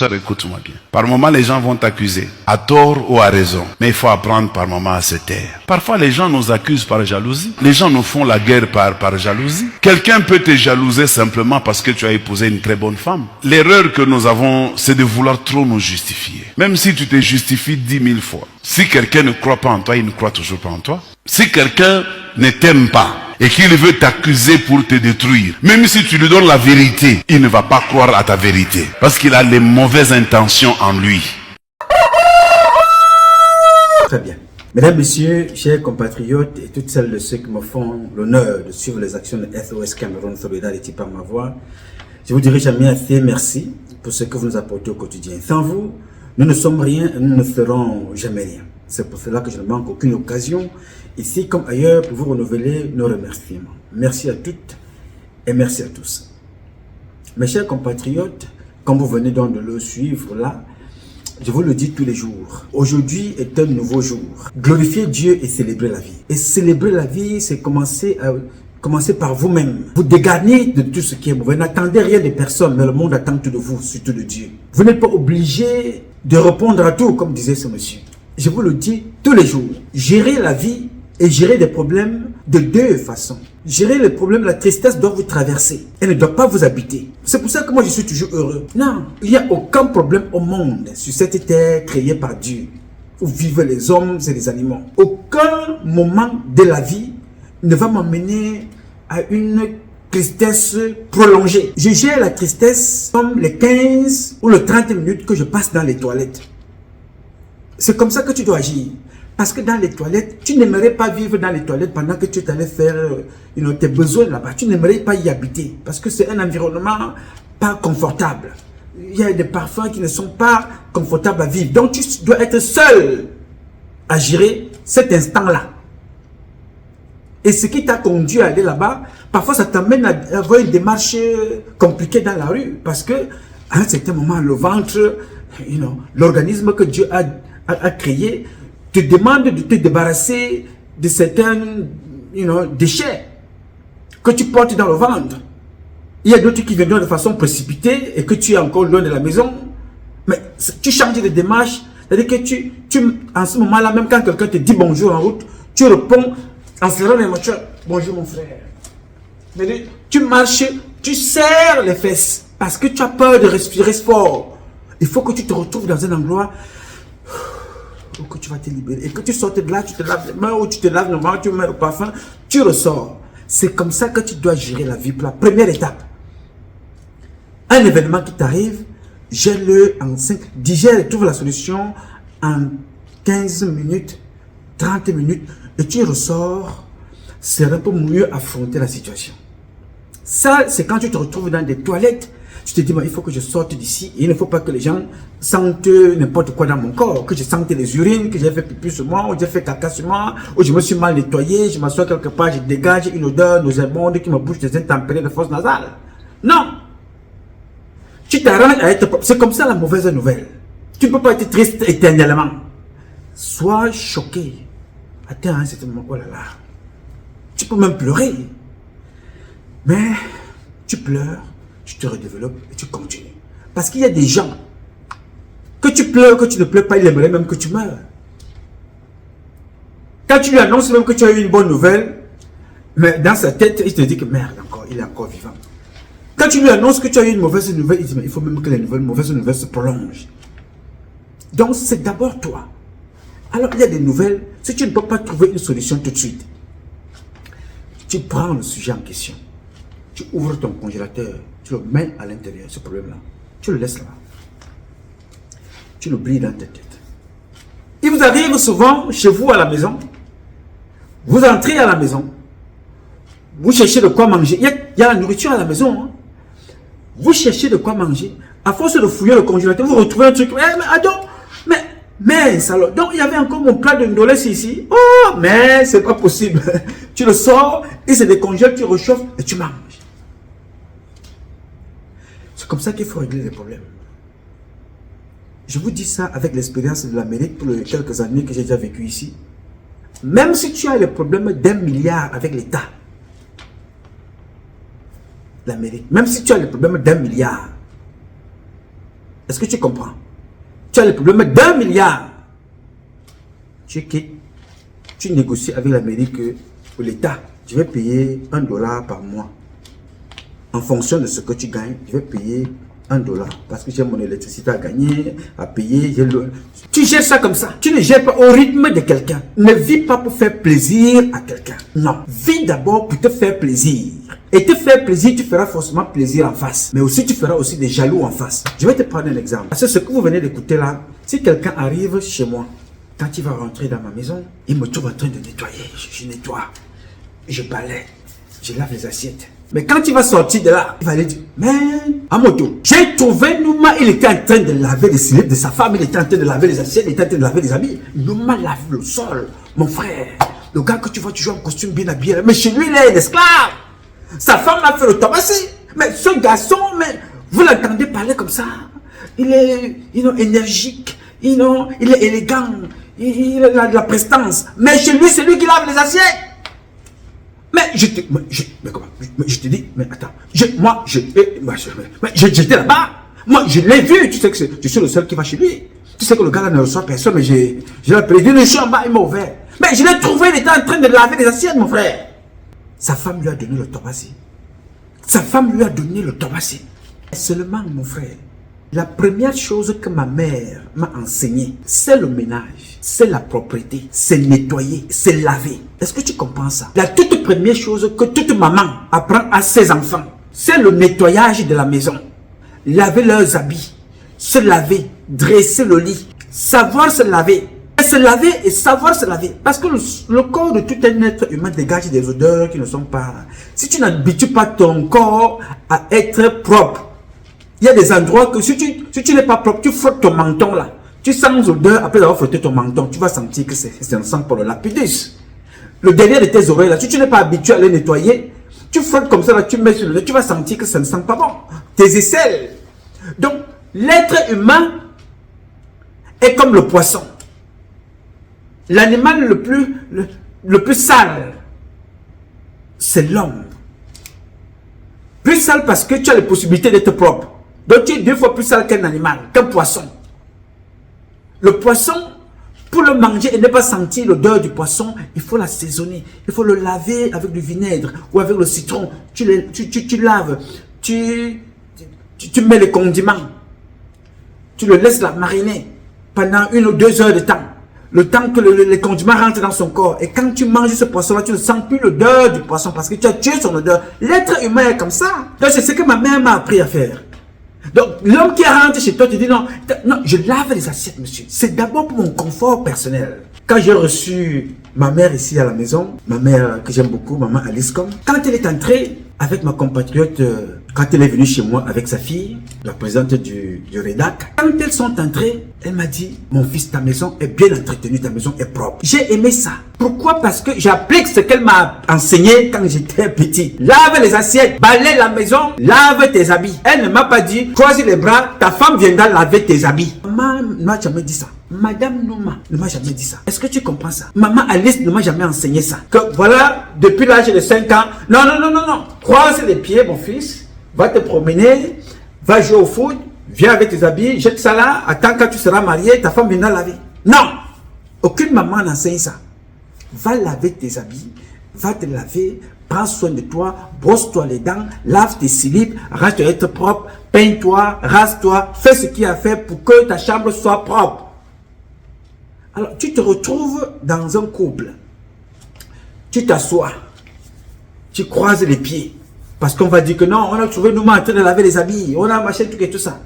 sœur, écoute-moi bien. Par moments, les gens vont t'accuser, à tort ou à raison. Mais il faut apprendre par moments à se taire. Parfois, les gens nous accusent par jalousie. Les gens nous font la guerre par jalousie. Quelqu'un peut te jalouser simplement parce que tu as épousé une très bonne femme. L'erreur que nous avons, c'est de vouloir trop nous justifier. Même si tu te justifies 10 000 fois. Si quelqu'un ne croit pas en toi, il ne croit toujours pas en toi. Si quelqu'un ne t'aime pas, et qu'il veut t'accuser pour te détruire, même si tu lui donnes la vérité, il ne va pas croire à ta vérité, parce qu'il a les mauvaises intentions en lui. Très bien. Mesdames, Messieurs, chers compatriotes et toutes celles de ceux qui me font l'honneur de suivre les actions de SOS Cameroun Solidarity par ma voix, je vous dirai jamais assez merci pour ce que vous nous apportez au quotidien. Sans vous, nous ne sommes rien et nous ne serons jamais rien. C'est pour cela que je ne manque aucune occasion, ici comme ailleurs, pour vous renouveler nos remerciements. Merci à toutes et merci à tous. Mes chers compatriotes, comme vous venez donc de le suivre là, je vous le dis tous les jours. Aujourd'hui est un nouveau jour. Glorifier Dieu et célébrer la vie. Et célébrer la vie, c'est commencer par vous-même. Vous dégagnez de tout ce qui est mauvais. Vous n'attendez rien de personne, mais le monde attend tout de vous, surtout de Dieu. Vous n'êtes pas obligé de répondre à tout, comme disait ce monsieur. Je vous le dis tous les jours. Gérer la vie et gérer des problèmes de deux façons. Gérer les problèmes, la tristesse doit vous traverser. Elle ne doit pas vous habiter. C'est pour ça que moi je suis toujours heureux. Non, il n'y a aucun problème au monde sur cette terre créée par Dieu, où vivent les hommes et les animaux. Aucun moment de la vie ne va m'amener à une tristesse prolongée. Je gère la tristesse comme les 15 ou les 30 minutes que je passe dans les toilettes. C'est comme ça que tu dois agir. Parce que dans les toilettes, tu n'aimerais pas vivre dans les toilettes pendant que tu t'allais faire tes besoins là-bas. Tu n'aimerais pas y habiter. Parce que c'est un environnement pas confortable. Il y a des parfums qui ne sont pas confortables à vivre. Donc tu dois être seul à gérer cet instant-là. Et ce qui t'a conduit à aller là-bas, parfois ça t'amène à avoir une démarche compliquée dans la rue. Parce que à un certain moment, le ventre, l'organisme que Dieu a créé, te demande de te débarrasser de certains déchets que tu portes dans le ventre. Il y a d'autres qui viendront de façon précipitée et que tu es encore loin de la maison. Mais tu changes de démarche. C'est-à-dire que en ce moment-là, même quand quelqu'un te dit bonjour en route, tu réponds en serrant les mâchoires. Bonjour mon frère. Tu marches, tu serres les fesses parce que tu as peur de respirer fort. Il faut que tu te retrouves dans un endroit où que tu vas te libérer. Et que tu sortes de là, tu te laves les mains ou tu te laves les mains, tu mets le parfum, tu ressors. C'est comme ça que tu dois gérer la vie pour la première étape. Un événement qui t'arrive, gère-le en 5, digère et trouve la solution en 15 minutes, 30 minutes et tu ressors, c'est un peu mieux affronter la situation. Ça, c'est quand tu te retrouves dans des toilettes, tu te dis, il faut que je sorte d'ici. Il ne faut pas que les gens sentent n'importe quoi dans mon corps. Que je sente les urines, que j'ai fait pipi sur moi, ou j'ai fait caca sur moi, ou je me suis mal nettoyé, je m'assois quelque part, je dégage une odeur nauséabonde qui me bouge des intempéries de fosse nasale. Non! Tu t'arranges à être... C'est comme ça la mauvaise nouvelle. Tu ne peux pas être triste éternellement. Sois choqué. Attends un certain moment, oh là là. Tu peux même pleurer. Mais tu pleures. Tu te redéveloppes et tu continues. Parce qu'il y a des gens, que tu pleures, que tu ne pleures pas, il aimerait même que tu meurs. Quand tu lui annonces même que tu as eu une bonne nouvelle, mais dans sa tête, il te dit que merde, il est encore vivant. Quand tu lui annonces que tu as eu une mauvaise nouvelle, il dit mais il faut même que les mauvaises nouvelles se prolongent. Donc c'est d'abord toi. Alors il y a des nouvelles, si tu ne peux pas trouver une solution tout de suite, tu prends le sujet en question. Tu ouvres ton congélateur, tu le mets à l'intérieur, ce problème-là. Tu le laisses là. Tu l'oublies dans ta tête. Il vous arrive souvent chez vous à la maison, vous entrez à la maison, vous cherchez de quoi manger. Il y a la nourriture à la maison. Hein. Vous cherchez de quoi manger. À force de fouiller le congélateur, vous retrouvez un truc. Mais alors, donc il y avait encore mon plat de ndolé ici. Oh, mais c'est pas possible. Tu le sors, il se décongèle, tu réchauffes et tu manges. C'est comme ça qu'il faut régler les problèmes. Je vous dis ça avec l'expérience de l'Amérique pour les quelques années que j'ai déjà vécu ici. Même si tu as le problème d'1 milliard avec l'État, l'Amérique, même si tu as le problème d'1 milliard, Est-ce que tu comprends? Tu as le problème d'1 milliard. Tu quittes, tu négocies avec l'Amérique ou l'État. Je vais payer $1 par mois. En fonction de ce que tu gagnes, je vais payer $1 parce que j'ai mon électricité à gagner, à payer. Tu gères ça comme ça. Tu ne gères pas au rythme de quelqu'un. Ne vis pas pour faire plaisir à quelqu'un. Non. Vis d'abord pour te faire plaisir. Et te faire plaisir, tu feras forcément plaisir en face. Mais aussi, tu feras aussi des jaloux en face. Je vais te prendre un exemple. Parce que ce que vous venez d'écouter là, si quelqu'un arrive chez moi, quand il va rentrer dans ma maison, il me trouve en train de nettoyer. Je nettoie, je balaie, je lave les assiettes. Mais quand il va sortir de là, il va aller dire, mais Amoto, j'ai trouvé Nouma, il était en train de laver les slips de sa femme, il était en train de laver les assiettes, il était en train de laver les habits. Nouma lave le sol, mon frère. Le gars que tu vois toujours en costume bien habillé, mais chez lui, il est un esclave. Sa femme a fait le tabasser. Mais ce garçon, mais vous l'entendez parler comme ça. Il est énergique, il est élégant, il a de la prestance. Mais chez lui, c'est lui qui lave les assiettes. Mais je te dis, mais attends, j'étais là-bas, moi je l'ai vu, tu sais que je suis le seul qui va chez lui. Tu sais que le gars là ne reçoit personne, mais je l'ai appelé, je suis en bas, il m'a ouvert. Mais je l'ai trouvé, il était en train de laver les assiettes, mon frère. Sa femme lui a donné le tobassi. Sa femme lui a donné le tobassi. Seulement, mon frère, la première chose que ma mère m'a enseigné, c'est le ménage, c'est la propreté, c'est nettoyer, c'est laver. Est-ce que tu comprends ça? La toute première chose que toute maman apprend à ses enfants, c'est le nettoyage de la maison. Laver leurs habits, se laver, dresser le lit, savoir se laver. Se laver et savoir se laver. Parce que le corps de tout un être humain dégage des odeurs qui ne sont pas... Si tu n'habitues pas ton corps à être propre, il y a des endroits que si tu n'es pas propre, tu frottes ton menton là. Tu sens l'odeur, après avoir frotté ton menton, tu vas sentir que c'est un sang pour le lapidus. Le derrière de tes oreilles là, si tu n'es pas habitué à les nettoyer, tu frottes comme ça là, tu mets sur le nez, tu vas sentir que ça ne sent pas bon. Tes aisselles. Donc, l'être humain est comme le poisson. L'animal le plus sale, c'est l'homme. Plus sale parce que tu as la possibilité d'être propre. Donc tu es 2 fois plus sale qu'un animal, qu'un poisson. Le poisson, pour le manger et ne pas sentir l'odeur du poisson, il faut l'assaisonner. Il faut le laver avec du vinaigre ou avec le citron. Tu laves, tu mets les condiments. Tu le laisses la mariner pendant 1 ou 2 heures de temps. Le temps que les condiments rentrent dans son corps. Et quand tu manges ce poisson-là, tu ne sens plus l'odeur du poisson parce que tu as tué son odeur. L'être humain est comme ça. Donc c'est ce que ma mère m'a appris à faire. Donc l'homme qui rentre chez toi te dit non, je lave les assiettes, monsieur. C'est d'abord pour mon confort personnel. Quand j'ai reçu ma mère ici à la maison, ma mère que j'aime beaucoup, maman Alice Com, quand elle est entrée avec ma compatriote, quand elle est venue chez moi avec sa fille, la présidente du REDAC, quand elles sont entrées, elle m'a dit, mon fils, ta maison est bien entretenue, ta maison est propre. J'ai aimé ça. Pourquoi? Parce que j'applique ce qu'elle m'a enseigné quand j'étais petit. Lave les assiettes, balaye la maison, lave tes habits. Elle ne m'a pas dit, croise les bras, ta femme viendra laver tes habits. Maman ne m'a jamais dit ça. Madame Nouma ne m'a jamais dit ça. Est-ce que tu comprends ça? Maman Alice ne m'a jamais enseigné ça. Que voilà, depuis l'âge de 5 ans, non. Croise les pieds, mon fils, va te promener, va jouer au foot, viens avec tes habits, jette ça là, attends quand tu seras marié, ta femme viendra laver. Non! Aucune maman n'enseigne ça. Va laver tes habits, va te laver, prends soin de toi, brosse-toi les dents, lave tes slips, arrête d'être propre, peins-toi, rase-toi, fais ce qu'il y a à faire pour que ta chambre soit propre. Alors, tu te retrouves dans un couple. Tu t'assois. Tu croises les pieds. Parce qu'on va dire que non, on a trouvé nous en train de laver les habits. On a machin, tout et tout ça.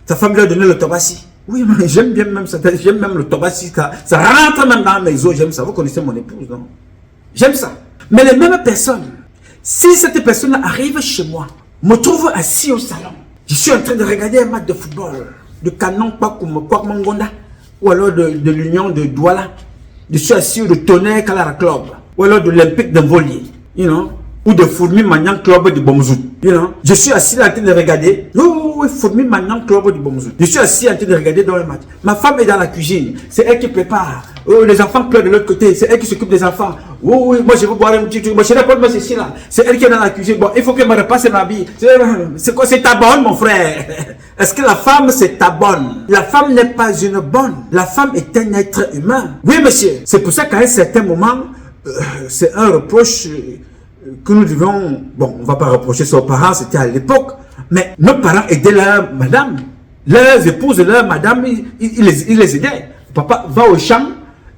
Ta femme lui a donné le tobassi. Oui, mais j'aime bien même ça. J'aime même le tobassi. Ça rentre même dans mes os. J'aime ça. Vous connaissez mon épouse, non? J'aime ça. Mais les mêmes personnes, si cette personne arrive chez moi, me trouve assis au salon, je suis en train de regarder un match de football, de Canon Kwakmangonda, ou alors de l'Union de Douala, je suis assis au Tonnerre Calara Club, ou alors de l'Olympique d'Envolier, you know, ou de Fourmi Magnan Club de Bomzout. You know? Je suis assis là en train de regarder. Oh, Fourmi Magnan Club de Bomzout. Je suis assis en train de regarder dans le match. Ma femme est dans la cuisine. C'est elle qui prépare. Oh, les enfants pleurent de l'autre côté. C'est elle qui s'occupe des enfants. Oh, oui, moi je veux boire un petit truc. Moi je n'ai moi ceci là. C'est elle qui est dans la cuisine. Bon, il faut que me repasse ma bille. C'est quoi? C'est ta bonne, mon frère. Est-ce que la femme c'est ta bonne? La femme n'est pas une bonne. La femme est un être humain. Oui, monsieur. C'est pour ça qu'à un certain moment, c'est un reproche que nous devons, bon, on ne va pas reprocher ça aux parents, c'était à l'époque, mais nos parents aidaient leurs madame, leurs épouses, leurs madame, ils les aidaient. Papa va au champ,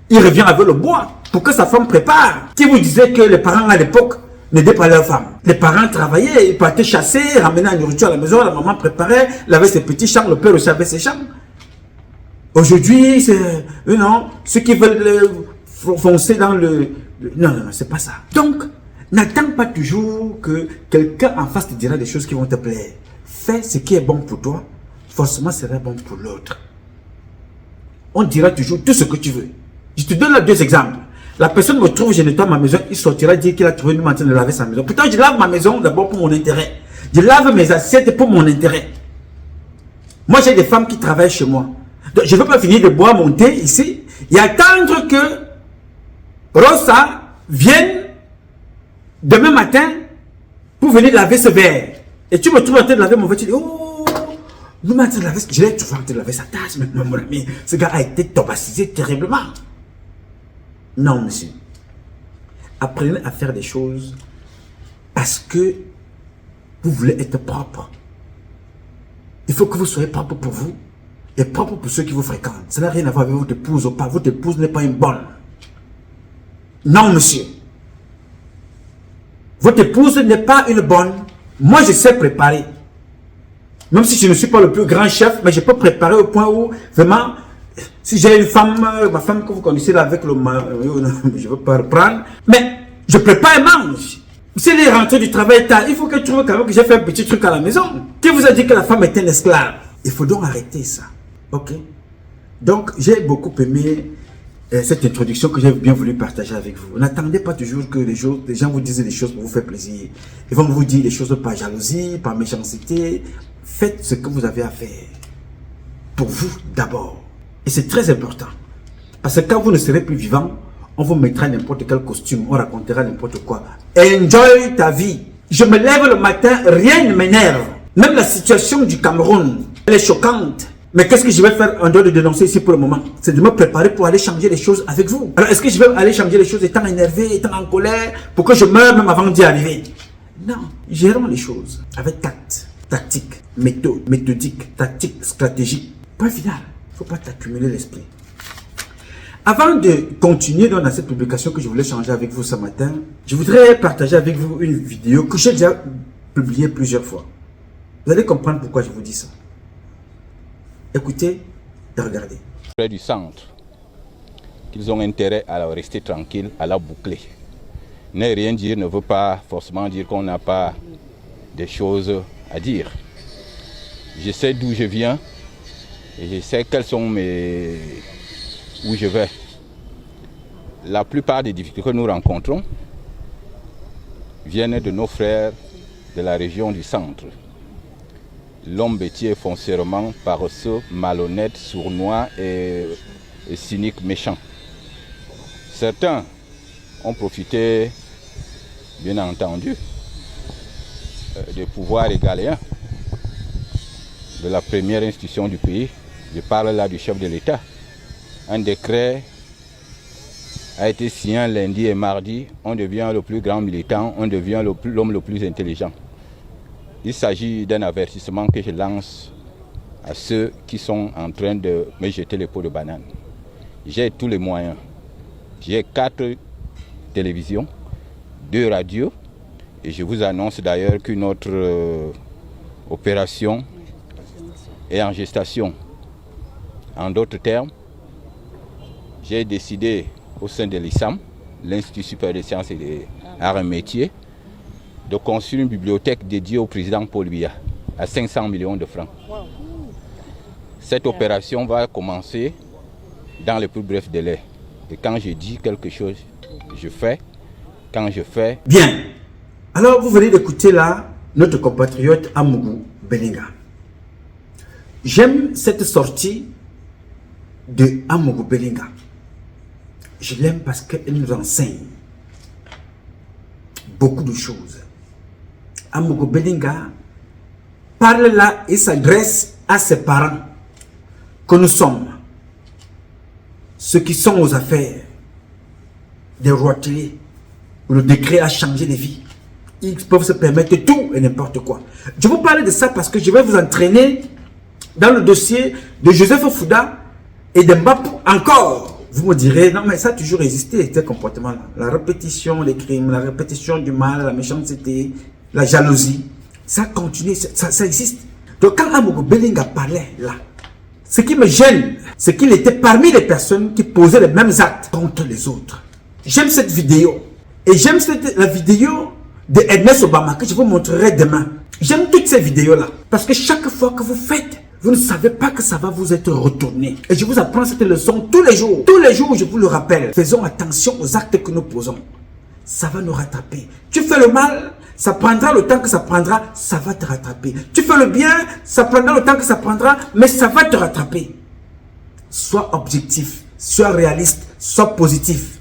il revient avec le bois pour que sa femme prépare. Qui vous disait que les parents à l'époque n'aidaient pas leurs femmes? Les parents travaillaient, ils partaient chasser, ramenaient la nourriture à la maison, la maman préparait, elle avait ses petits champs, le père aussi avait ses champs. Aujourd'hui, c'est, non, ceux qui veulent foncer dans le... Non, non, non, c'est pas ça. Donc, n'attends pas toujours que quelqu'un en face te dira des choses qui vont te plaire. Fais ce qui est bon pour toi, forcément sera bon pour l'autre. On dira toujours tout ce que tu veux. Je te donne là 2 exemples. La personne me trouve, je nettoie ma maison, il sortira dire qu'il a trouvé une machine de laver sa maison. Pourtant, je lave ma maison d'abord pour mon intérêt. Je lave mes assiettes pour mon intérêt. Moi, j'ai des femmes qui travaillent chez moi. Donc, je ne veux pas finir de boire mon thé ici et attendre que Rosa vienne demain matin pour venir laver ce verre. Et tu me trouves en train de laver mon verre, tu dis, oh, nous m'en train de laver, je l'ai trouvé en train de laver sa tasse, mais mon ami, ce gars a été tobacisé terriblement. Non, monsieur. Apprenez à faire des choses parce que vous voulez être propre. Il faut que vous soyez propre pour vous et propre pour ceux qui vous fréquentent. Ça n'a rien à voir avec votre épouse ou pas. Votre épouse n'est pas une bonne. Non, monsieur. Votre épouse n'est pas une bonne. Moi, je sais préparer. Même si je ne suis pas le plus grand chef, mais je peux préparer au point où, vraiment, si j'ai une femme, ma femme que vous connaissez là avec le... je ne veux pas reprendre, mais je prépare et mange. Si elle est rentrée du travail tard, il faut qu'elle trouve quand même que j'ai fait un petit truc à la maison. Qui vous a dit que la femme est un esclave? Il faut donc arrêter ça. Ok? Donc, j'ai beaucoup aimé cette introduction que j'ai bien voulu partager avec vous. N'attendez pas toujours que les gens vous disent des choses pour vous faire plaisir. Ils vont vous dire des choses par jalousie, par méchanceté. Faites ce que vous avez à faire. Pour vous d'abord. Et c'est très important. Parce que quand vous ne serez plus vivant, on vous mettra n'importe quel costume, on racontera n'importe quoi. Enjoy ta vie. Je me lève le matin, rien ne m'énerve. Même la situation du Cameroun, elle est choquante. Mais qu'est-ce que je vais faire en dehors de dénoncer ici pour le moment? C'est de me préparer pour aller changer les choses avec vous. Alors est-ce que je vais aller changer les choses étant énervé, étant en colère, pour que je meure même avant d'y arriver? Non. Gérons les choses avec tact, tactique, méthode, méthodique, tactique, stratégie. Point final. Il ne faut pas t'accumuler l'esprit. Avant de continuer dans cette publication que je voulais changer avec vous ce matin, je voudrais partager avec vous une vidéo que j'ai déjà publiée plusieurs fois. Vous allez comprendre pourquoi je vous dis ça. Écoutez et regardez. Près du centre, qu'ils ont intérêt à rester tranquille, à la boucler. Ne rien dire ne veut pas forcément dire qu'on n'a pas des choses à dire. Je sais d'où je viens et je sais quels sont où je vais. La plupart des difficultés que nous rencontrons viennent de nos frères de la région du centre. L'homme bêtier est foncièrement paresseux, malhonnête, sournois et cynique, méchant. Certains ont profité, bien entendu, des pouvoirs égaléens de la première institution du pays. Je parle là du chef de l'État. Un décret a été signé lundi et mardi. On devient le plus grand militant, on devient l'homme le plus intelligent. Il s'agit d'un avertissement que je lance à ceux qui sont en train de me jeter les pots de banane. J'ai tous les moyens. J'ai 4 télévisions, 2 radios, et je vous annonce d'ailleurs qu'une autre opération est en gestation. En d'autres termes, j'ai décidé au sein de l'ISAM, l'Institut supérieur des sciences et des arts et métiers, de construire une bibliothèque dédiée au président Paul Biya à 500 millions de francs. Cette opération va commencer dans les plus brefs délais. Et quand je dis quelque chose, je fais. Quand je fais... Bien. Alors, vous venez d'écouter là notre compatriote Amougou Belinga. J'aime cette sortie de Amougou Belinga. Je l'aime parce qu'elle nous enseigne beaucoup de choses. Amougou Belinga parle là et s'adresse à ses parents que nous sommes, ceux qui sont aux affaires des roiteliers, où le décret a changé les vies. Ils peuvent se permettre tout et n'importe quoi. Je vous parle de ça parce que je vais vous entraîner dans le dossier de Joseph Fouda et de Mbapou encore. Vous me direz, non mais ça a toujours existé, ce comportement-là. La répétition des crimes, la répétition du mal, la méchanceté, la jalousie, ça continue, ça existe. Donc quand Amougou Belinga parlait là, ce qui me gêne, c'est qu'il était parmi les personnes qui posaient les mêmes actes contre les autres. J'aime cette vidéo. Et j'aime la vidéo de Ernest Obama que je vous montrerai demain. J'aime toutes ces vidéos-là. Parce que chaque fois que vous faites, vous ne savez pas que ça va vous être retourné. Et je vous apprends cette leçon tous les jours. Tous les jours, je vous le rappelle. Faisons attention aux actes que nous posons. Ça va nous rattraper. Tu fais le mal, ça prendra le temps que ça prendra, ça va te rattraper. Tu fais le bien, ça prendra le temps que ça prendra, mais ça va te rattraper. Sois objectif, sois réaliste, sois positif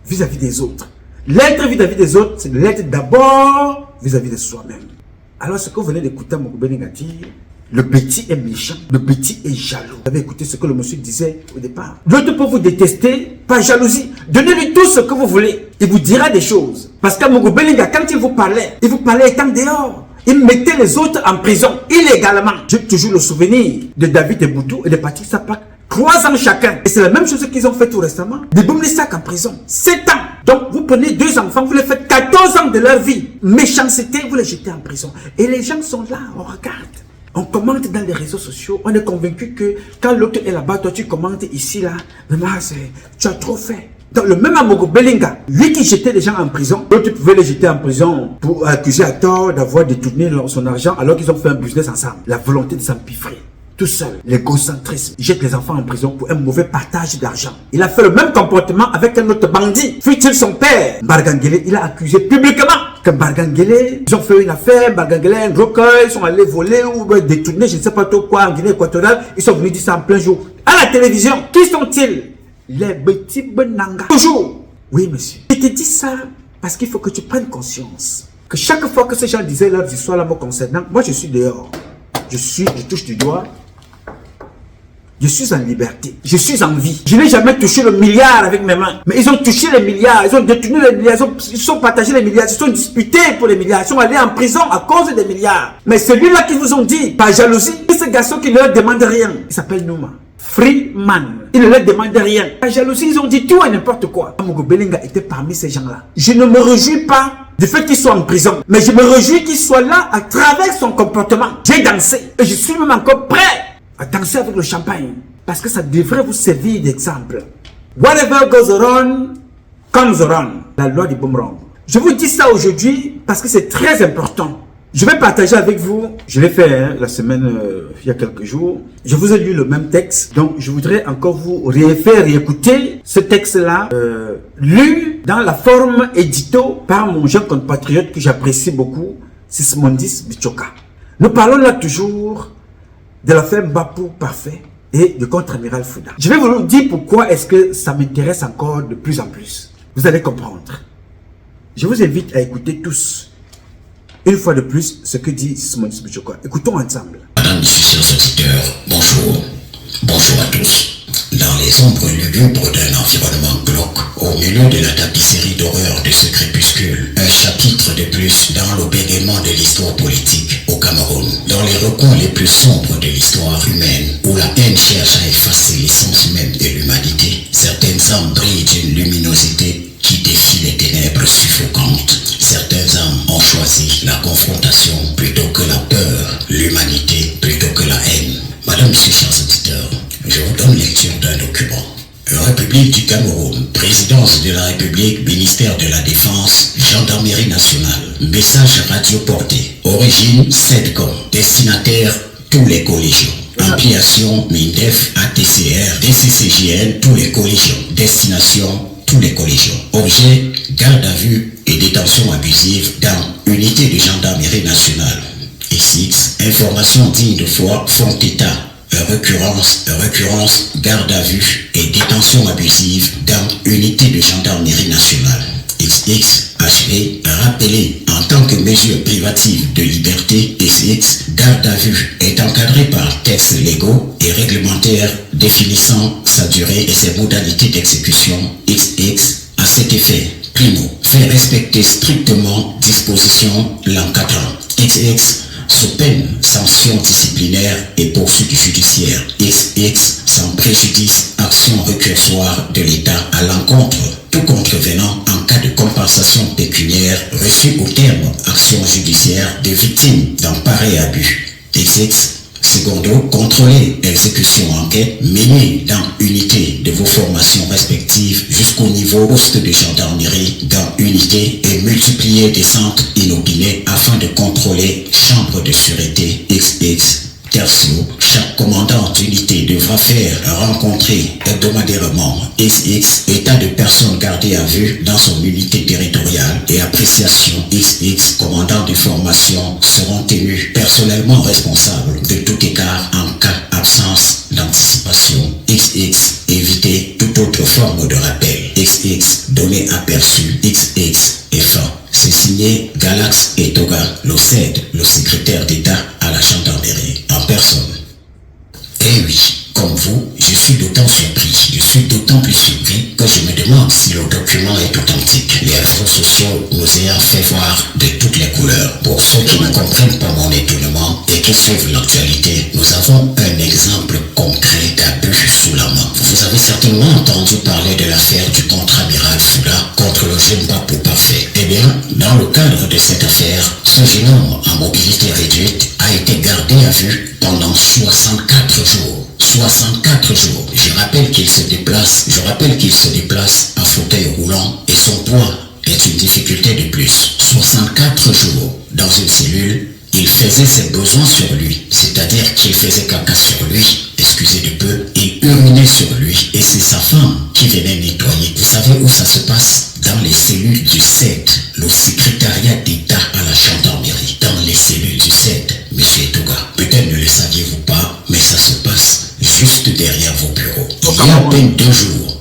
vis-à-vis des autres. L'être vis-à-vis des autres, c'est de l'être d'abord vis-à-vis de soi-même. Alors ce que vous venez d'écouter Amougou Belinga dire, le petit est méchant, le petit est jaloux. Vous avez écouté ce que le monsieur disait au départ. L'autre peut vous détester par jalousie. Donnez-lui tout ce que vous voulez. Il vous dira des choses. Parce qu'Amougou Belinga, quand il vous parlait étant dehors. Il mettait les autres en prison, illégalement. J'ai toujours le souvenir de David Eboutou et de Patrick Sapak. 3 ans chacun. Et c'est la même chose qu'ils ont fait tout récemment. Des Boumlissak en prison. 7 ans. Donc vous prenez 2 enfants, vous les faites 14 ans de leur vie. Méchanceté, vous les jetez en prison. Et les gens sont là, on regarde. On commente dans les réseaux sociaux. On est convaincu que quand l'autre est là-bas, toi tu commentes ici, là. Mais moi, tu as trop fait. Donc le même Amougou Belinga, lui qui jetait les gens en prison, l'autre pouvait les jeter en prison pour accuser à tort d'avoir détourné son argent alors qu'ils ont fait un business ensemble. La volonté de s'empiffrer. Tout seul, l'égocentrisme, jette les enfants en prison pour un mauvais partage d'argent. Il a fait le même comportement avec un autre bandit, fut-il son père. Bargangele, il a accusé publiquement que Bargangele, ils ont fait une affaire, Bargangele, un recueil, ils sont allés voler ou détourner, je ne sais pas trop quoi, en Guinée équatoriale, ils sont venus dire ça en plein jour. À la télévision, qui sont-ils? Les petits Benanga. Toujours. Oui, monsieur. Je te dis ça parce qu'il faut que tu prennes conscience que chaque fois que ces gens disaient leurs histoires là me concernant, moi je suis dehors. Je touche du doigt. Je suis en liberté. Je suis en vie. Je n'ai jamais touché le milliard avec mes mains. Mais ils ont touché les milliards. Ils ont détourné les milliards. Ils sont partagés les milliards. Ils sont disputés pour les milliards. Ils sont allés en prison à cause des milliards. Mais celui-là qui vous ont dit, par jalousie, ce garçon qui ne leur demande rien, il s'appelle Nouma. Freeman. Il ne leur demande rien. Par jalousie, ils ont dit tout et n'importe quoi. Amougou Belinga était parmi ces gens-là. Je ne me réjouis pas du fait qu'il soit en prison. Mais je me réjouis qu'il soit là à travers son comportement. J'ai dansé. Et je suis même encore prêt à danser avec le champagne. Parce que ça devrait vous servir d'exemple. Whatever goes around, comes around. La loi du boomerang. Je vous dis ça aujourd'hui parce que c'est très important. Je vais partager avec vous, je l'ai fait la semaine, il y a quelques jours. Je vous ai lu le même texte. Donc je voudrais encore vous réécouter ce texte-là, lu dans la forme édito par mon jeune compatriote que j'apprécie beaucoup, Sismondis Bichoka. Nous parlons là toujours de l'affaire Mbapou Parfait et du contre-amiral Fouda. Je vais vous dire pourquoi est-ce que ça m'intéresse encore de plus en plus. Vous allez comprendre. Je vous invite à écouter tous, une fois de plus, ce que dit Sismondis Bichoka. Écoutons ensemble. Madame, messieurs, chers auditeurs, bonjour. Bonjour à tous. Dans les ombres lugubres d'un environnement glauque, au milieu de la tapisserie d'horreur de ce crépuscule, un chapitre de plus dans le bégaiement de l'histoire politique au Cameroun, dans les recoins les plus sombres de l'histoire humaine, où la haine cherche à effacer l'essence même de l'humanité, certaines âmes brillent d'une luminosité qui défie les ténèbres suffocantes. Certaines âmes ont choisi la confrontation plutôt que la peur, l'humanité plutôt que la haine. Madame, messieurs, chers auditeurs, je vous donne lecture d'un document. République du Cameroun, présidence de la République, ministère de la Défense, Gendarmerie nationale. Message radio porté. Origine, CEDCOM. Destinataire, tous les collégions. Ampliation, MINDEF, ATCR, DCCJN, tous les collégions. Destination, tous les collégions. Objet, garde à vue et détention abusive dans unité de gendarmerie nationale. XX, informations dignes de foi font état. Récurrence, garde à vue et détention abusive dans unité de gendarmerie nationale. XX, HP, rappelé en tant que mesure privative de liberté. XX, garde à vue est encadré par textes légaux et réglementaires définissant sa durée et ses modalités d'exécution. XX, à cet effet, primo, fait respecter strictement dispositions l'encadrant. XX, sous peine, sanction disciplinaire et poursuite judiciaire. XX, sans préjudice, action récursoire de l'État à l'encontre tout contrevenant en cas de compensation pécuniaire reçue au terme action judiciaire des victimes d'un pareil abus. XX, secondo, contrôler exécution enquête menée dans unité de vos formations respectives jusqu'au niveau poste de gendarmerie dans unité et multiplier des centres inopinés afin de contrôler chambre de sûreté. XX, tertio, chaque commandant d'unité devra faire rencontrer hebdomadairement XX état de personnes gardées à vue dans son unité territoriale et appréciation. XX, commandant de formation seront tenus personnellement responsables de tout écart en cas d'absence d'anticipation. XX, éviter toute autre forme de rappel. XX, données aperçues. XX, et fin. C'est signé Galax et Toga, l'OCED, le secrétaire d'État à la gendarmerie, en personne. Eh oui, comme vous, je suis d'autant surpris. Je suis d'autant plus surpris que je me demande si le document est authentique. Les réseaux sociaux nous ayant fait voir de toutes les couleurs. Pour ceux qui ne comprennent pas mon étonnement et qui suivent l'actualité, nous avons un exemple concret d'abus sous la main. Vous avez certainement entendu parler de l'affaire du contre-amiral Fula contre le jeune Bapou Parfait. Eh bien, dans le cadre de cette affaire, ce jeune homme en mobilité réduite a été gardé à vue pendant 64 jours. 64 jours. Je rappelle qu'il se déplace en fauteuil roulant et son poids est une difficulté de plus. 64 jours dans une cellule, il faisait ses besoins sur lui, c'est-à-dire qu'il faisait caca sur lui, excusez du peu, il urinait sur lui et c'est sa femme qui venait nettoyer. Vous savez où ça se passe? Dans les cellules du CED, le secrétariat d'État à la gendarmerie. Dans les cellules du CED, monsieur Toga. Peut-être ne le saviez-vous pas, mais ça se passe juste derrière vos bureaux. Il y a à peine 2 jours,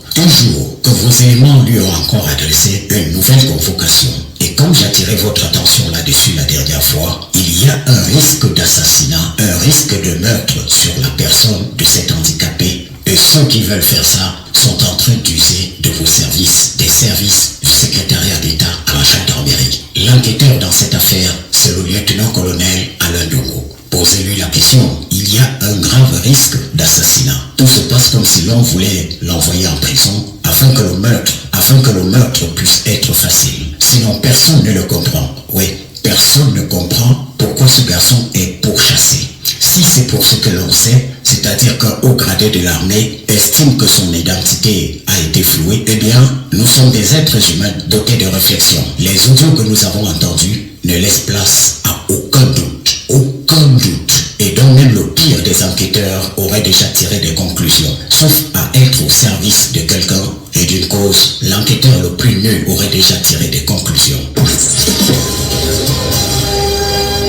que vos éléments lui ont encore adressé une nouvelle convocation. Et comme j'attirais votre attention là-dessus la dernière fois, il y a un risque d'assassinat, un risque de meurtre sur la personne de cet handicapé. Et ceux qui veulent faire ça sont en train d'user de vos services, des services du secrétariat d'État à la gendarmerie. L'enquêteur dans cette affaire, c'est le lieutenant-colonel Alain Dongo. Posez-lui la question, il y a un grave risque d'assassinat. Tout se passe comme si l'on voulait l'envoyer en prison afin que le meurtre puisse être facile. Sinon, personne ne le comprend. Oui, personne ne comprend pourquoi ce garçon est pourchassé. Si c'est pour ce que l'on sait, c'est-à-dire qu'un haut gradé de l'armée estime que son identité a été flouée, eh bien, nous sommes des êtres humains dotés de réflexion. Les audios que nous avons entendus ne laissent place à aucun doute. Aucun doute. Et donc même le pire des enquêteurs aurait déjà tiré des conclusions. Sauf à être au service de quelqu'un et d'une cause, l'enquêteur le plus nul aurait déjà tiré des conclusions.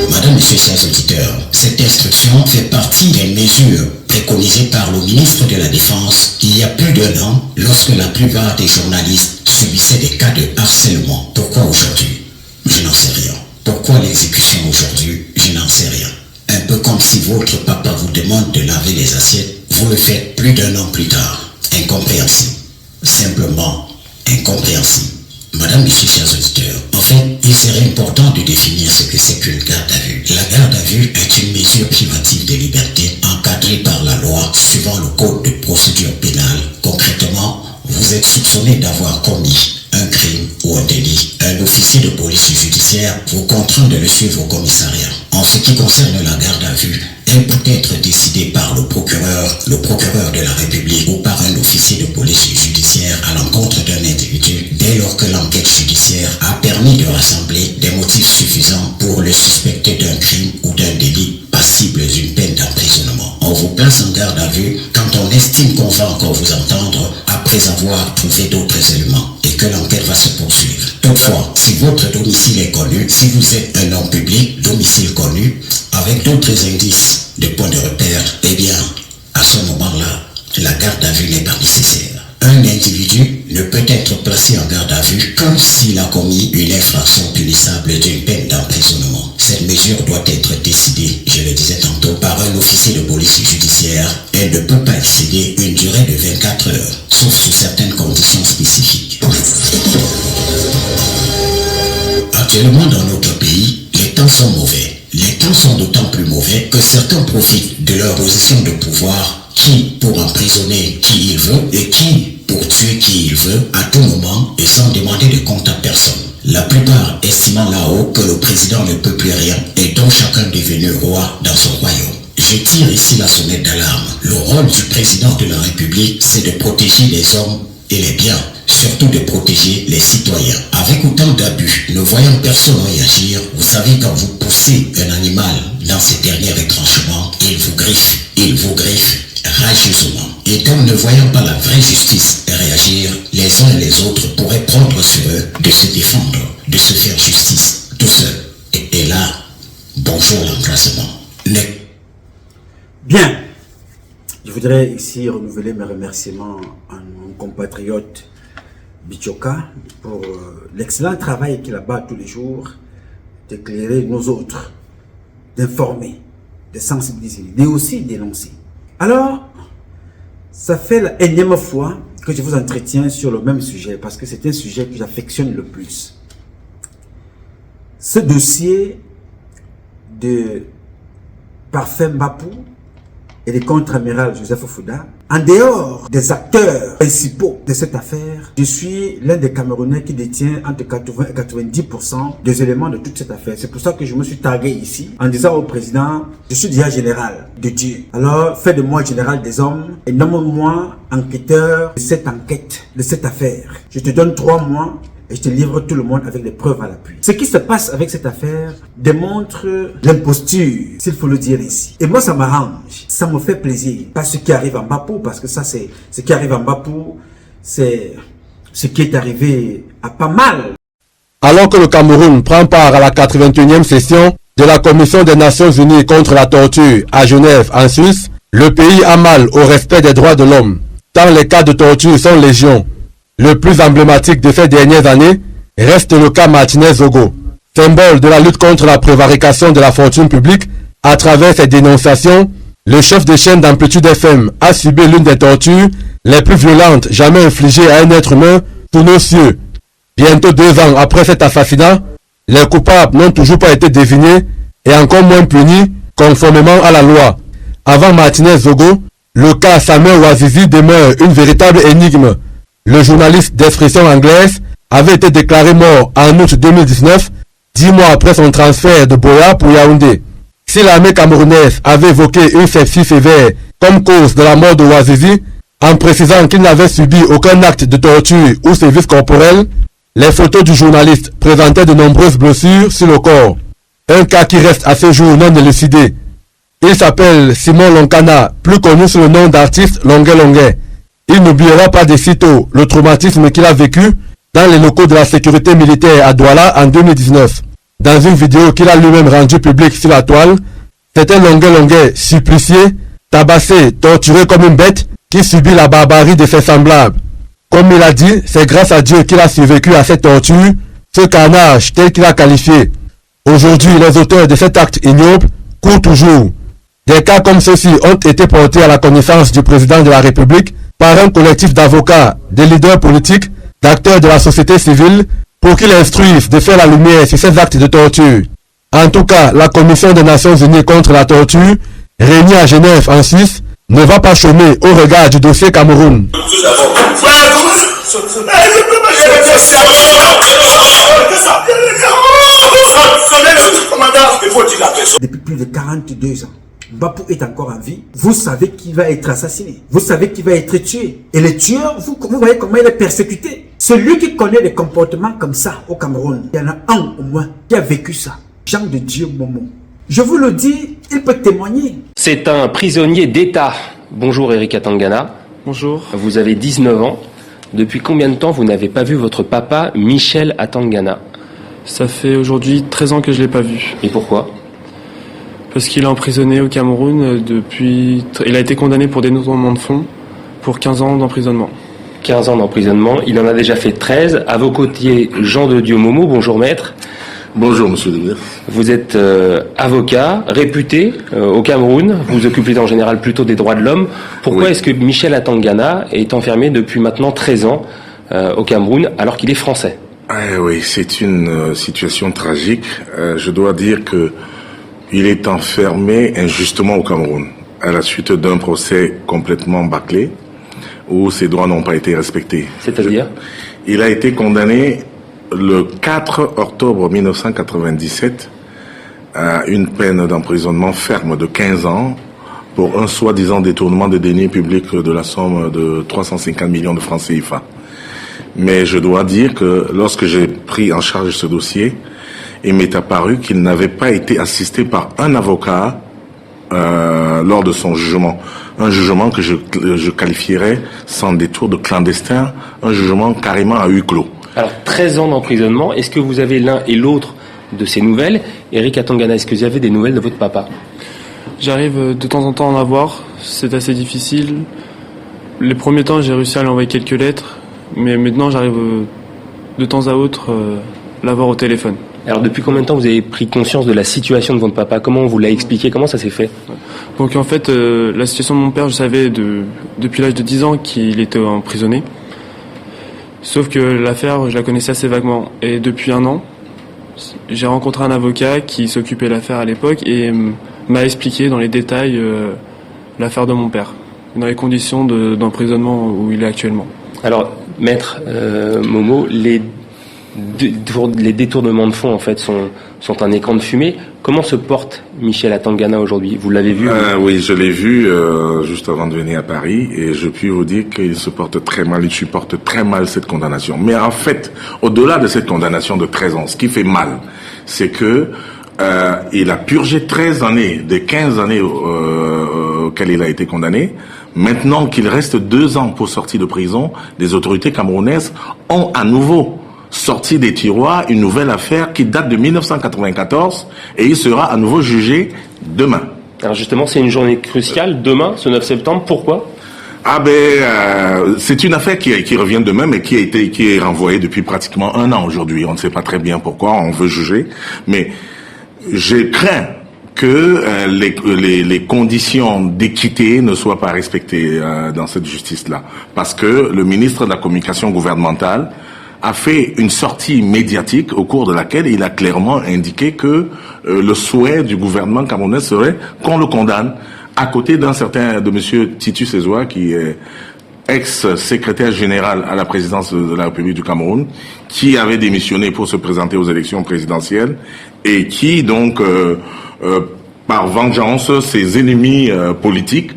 Madame, Monsieur, chers auditeurs, cette instruction fait partie des mesures préconisées par le ministre de la Défense il y a plus d'1 an, lorsque la plupart des journalistes subissaient des cas de harcèlement. Pourquoi aujourd'hui? Je n'en sais rien. Pourquoi l'exécution aujourd'hui? Je n'en sais rien. Un peu comme si votre papa vous demande de laver les assiettes, vous le faites plus d'1 an plus tard. Incompréhensible. Simplement incompréhensible. Madame, Monsieur, chers auditeurs, en fait, il serait important de définir ce que c'est qu'une garde à vue. La garde à vue est une mesure privative de liberté encadrée par la loi suivant le code de procédure pénale. Concrètement, vous êtes soupçonné d'avoir commis un crime ou un délit. Un officier de police judiciaire vous contraint de le suivre au commissariat. En ce qui concerne la garde à vue, elle peut être décidée par le procureur de la République ou par un officier de police judiciaire à l'encontre d'un individu dès lors que l'enquête judiciaire a permis de rassembler des motifs suffisants pour le suspecter d'un crime ou d'un délit passible d'une peine d'emprisonnement. On vous place en garde à vue vue quand on estime qu'on va encore vous entendre après avoir trouvé d'autres éléments et que l'enquête va se poursuivre. Toutefois, si votre domicile est connu, si vous êtes un homme public, domicile connu, avec d'autres indices de points de repère, eh bien, à ce moment-là, la garde à vue n'est pas nécessaire. Un individu ne peut être placé en garde à vue que s'il a commis une infraction punissable d'une peine d'emprisonnement. Cette mesure doit être décidée, je le disais tantôt, par un officier de police judiciaire. Elle ne peut pas excéder une durée de 24 heures, sauf sous certaines conditions spécifiques. Actuellement, dans notre pays, les temps sont mauvais. Les temps sont d'autant plus mauvais que certains profitent de leur position de pouvoir, qui pour emprisonner qui il veut et qui pour tuer qui il veut à tout moment et sans demander de compte à personne. La plupart estimant là-haut que le président ne peut plus rien et donc chacun devenu roi dans son royaume. Je tire ici la sonnette d'alarme. Le rôle du président de la République, c'est de protéger les hommes et les biens, surtout de protéger les citoyens. Avec autant d'abus, ne voyant personne réagir, vous savez quand vous poussez un animal dans ses derniers retranchements, il vous griffe rageusement. Et donc ne voyant pas la vraie justice réagir, les uns et les autres pourraient prendre sur eux de se défendre, de se faire justice, tout seul. Et là, bonjour l'emplacement. Bien. Je voudrais ici renouveler mes remerciements à mon compatriote Bichoka pour l'excellent travail qu'il abat tous les jours d'éclairer nos autres, d'informer, de sensibiliser, mais aussi d'énoncer. Alors, ça fait la énième fois que je vous entretiens sur le même sujet parce que c'est un sujet que j'affectionne le plus. Ce dossier de Parfait Mbapou et le contre-amiral Joseph Fouda, en dehors des acteurs principaux de cette affaire, je suis l'un des Camerounais qui détient entre 80 et 90% des éléments de toute cette affaire. C'est pour ça que je me suis tagué ici en disant au président, je suis déjà général de Dieu. Alors fais de moi général des hommes et nomme-moi enquêteur de cette enquête, de cette affaire. Je te donne 3 mois et je te livre tout le monde avec des preuves à l'appui. Ce qui se passe avec cette affaire démontre l'imposture, s'il faut le dire ici. Et moi, ça m'arrange, ça me fait plaisir. Pas ce qui arrive en Mbapou, parce que ça, c'est ce qui arrive en Mbapou, c'est ce qui est arrivé à pas mal. Alors que le Cameroun prend part à la 81e session de la Commission des Nations Unies contre la torture à Genève, en Suisse, le pays a mal au respect des droits de l'homme, tant les cas de torture sont légion. Le plus emblématique de ces dernières années reste le cas Martinez-Zogo, symbole de la lutte contre la prévarication de la fortune publique. À travers ses dénonciations, le chef de chaîne d'Amplitude FM a subi l'une des tortures les plus violentes jamais infligées à un être humain sous nos cieux. Bientôt 2 ans après cet assassinat, les coupables n'ont toujours pas été devinés et encore moins punis conformément à la loi. Avant Martinez-Zogo, le cas Samuel Ouazizi demeure une véritable énigme. Le journaliste d'expression anglaise avait été déclaré mort en août 2019, 10 mois après son transfert de Boya pour Yaoundé. Si l'armée camerounaise avait évoqué une sepsie sévère comme cause de la mort de Ouazizi, en précisant qu'il n'avait subi aucun acte de torture ou sévice corporel, les photos du journaliste présentaient de nombreuses blessures sur le corps. Un cas qui reste à ce jour non élucidé. Il s'appelle Simon Lonkana, plus connu sous le nom d'artiste Longuet Longuet. Il n'oubliera pas de sitôt le traumatisme qu'il a vécu dans les locaux de la sécurité militaire à Douala en 2019. Dans une vidéo qu'il a lui-même rendue publique sur la toile, c'est un Longuet supplicié, tabassé, torturé comme une bête qui subit la barbarie de ses semblables. Comme il a dit, c'est grâce à Dieu qu'il a survécu à cette torture, ce carnage tel qu'il a qualifié. Aujourd'hui, les auteurs de cet acte ignoble courent toujours. Des cas comme ceux-ci ont été portés à la connaissance du président de la République par un collectif d'avocats, de leaders politiques, d'acteurs de la société civile, pour qu'ils instruisent de faire la lumière sur ces actes de torture. En tout cas, la Commission des Nations Unies contre la torture, réunie à Genève en Suisse, ne va pas chômer au regard du dossier Cameroun. Depuis plus de 42 ans, Mbapou est encore en vie. Vous savez qu'il va être assassiné. Vous savez qu'il va être tué. Et le tueur, vous voyez comment il est persécuté. Celui qui connaît des comportements comme ça au Cameroun, il y en a un au moins qui a vécu ça. Jean de Dieu Momo. Je vous le dis, il peut témoigner. C'est un prisonnier d'État Bonjour Eric Atangana. Bonjour. Vous avez 19 ans. Depuis combien de temps vous n'avez pas vu votre papa, Michel Atangana? Ça fait aujourd'hui 13 ans que je ne l'ai pas vu. Et pourquoi? Parce qu'il est emprisonné au Cameroun depuis... Il a été condamné pour détournement de fonds pour 15 ans d'emprisonnement. 15 ans d'emprisonnement. Il en a déjà fait 13. À vos côtés, Jean de Dieu Momo. Bonjour maître. Bonjour monsieur Demir. Vous êtes avocat, réputé au Cameroun. Vous occupez en général plutôt des droits de l'homme. Pourquoi est-ce que Michel Atangana est enfermé depuis maintenant 13 ans au Cameroun alors qu'il est français? Oui, c'est une situation tragique. Je dois dire que il est enfermé injustement au Cameroun à la suite d'un procès complètement bâclé où ses droits n'ont pas été respectés. C'est-à-dire? Il a été condamné le 4 octobre 1997 à une peine d'emprisonnement ferme de 15 ans pour un soi-disant détournement des deniers publics de la somme de 350 millions de francs CFA. Mais je dois dire que lorsque j'ai pris en charge ce dossier, il m'est apparu qu'il n'avait pas été assisté par un avocat lors de son jugement. Un jugement que je qualifierais sans détour de clandestin, un jugement carrément à huis clos. Alors, 13 ans d'emprisonnement, est-ce que vous avez l'un et l'autre de ces nouvelles? Eric Atangana, est-ce que vous avez des nouvelles de votre papa? J'arrive de temps en temps à en avoir, c'est assez difficile. Les premiers temps, j'ai réussi à lui envoyer quelques lettres, mais maintenant, j'arrive de temps à autre l'avoir au téléphone. Alors, depuis combien de temps vous avez pris conscience de la situation de votre papa? Comment on vous l'a expliqué? Comment ça s'est fait? Donc, en fait, la situation de mon père, je savais depuis l'âge de 10 ans qu'il était emprisonné. Sauf que l'affaire, je la connaissais assez vaguement. Et depuis 1 an, j'ai rencontré un avocat qui s'occupait de l'affaire à l'époque et m'a expliqué dans les détails l'affaire de mon père, dans les conditions d'emprisonnement où il est actuellement. Alors, maître Momo, les détournements de fonds en fait sont un écran de fumée. Comment se porte Michel Atangana aujourd'hui? Vous l'avez vu? Oui, je l'ai vu juste avant de venir à Paris et je puis vous dire qu'il se porte très mal, il supporte très mal cette condamnation. Mais en fait, au-delà de cette condamnation de 13 ans, ce qui fait mal, c'est que il a purgé 13 années des 15 années auxquelles il a été condamné. Maintenant qu'il reste 2 ans pour sortir de prison, les autorités camerounaises ont à nouveau sorti des tiroirs une nouvelle affaire qui date de 1994 et il sera à nouveau jugé demain. Alors justement, c'est une journée cruciale, demain, ce 9 septembre, pourquoi? C'est une affaire qui revient demain, mais qui est renvoyée depuis pratiquement 1 an aujourd'hui. On ne sait pas très bien pourquoi, on veut juger, mais je crains que les conditions d'équité ne soient pas respectées dans cette justice-là. Parce que le ministre de la Communication gouvernementale a fait une sortie médiatique au cours de laquelle il a clairement indiqué que le souhait du gouvernement camerounais serait qu'on le condamne, à côté de monsieur Titus Ezoa, qui est ex-secrétaire général à la présidence de la République du Cameroun, qui avait démissionné pour se présenter aux élections présidentielles et qui donc par vengeance, ses ennemis politiques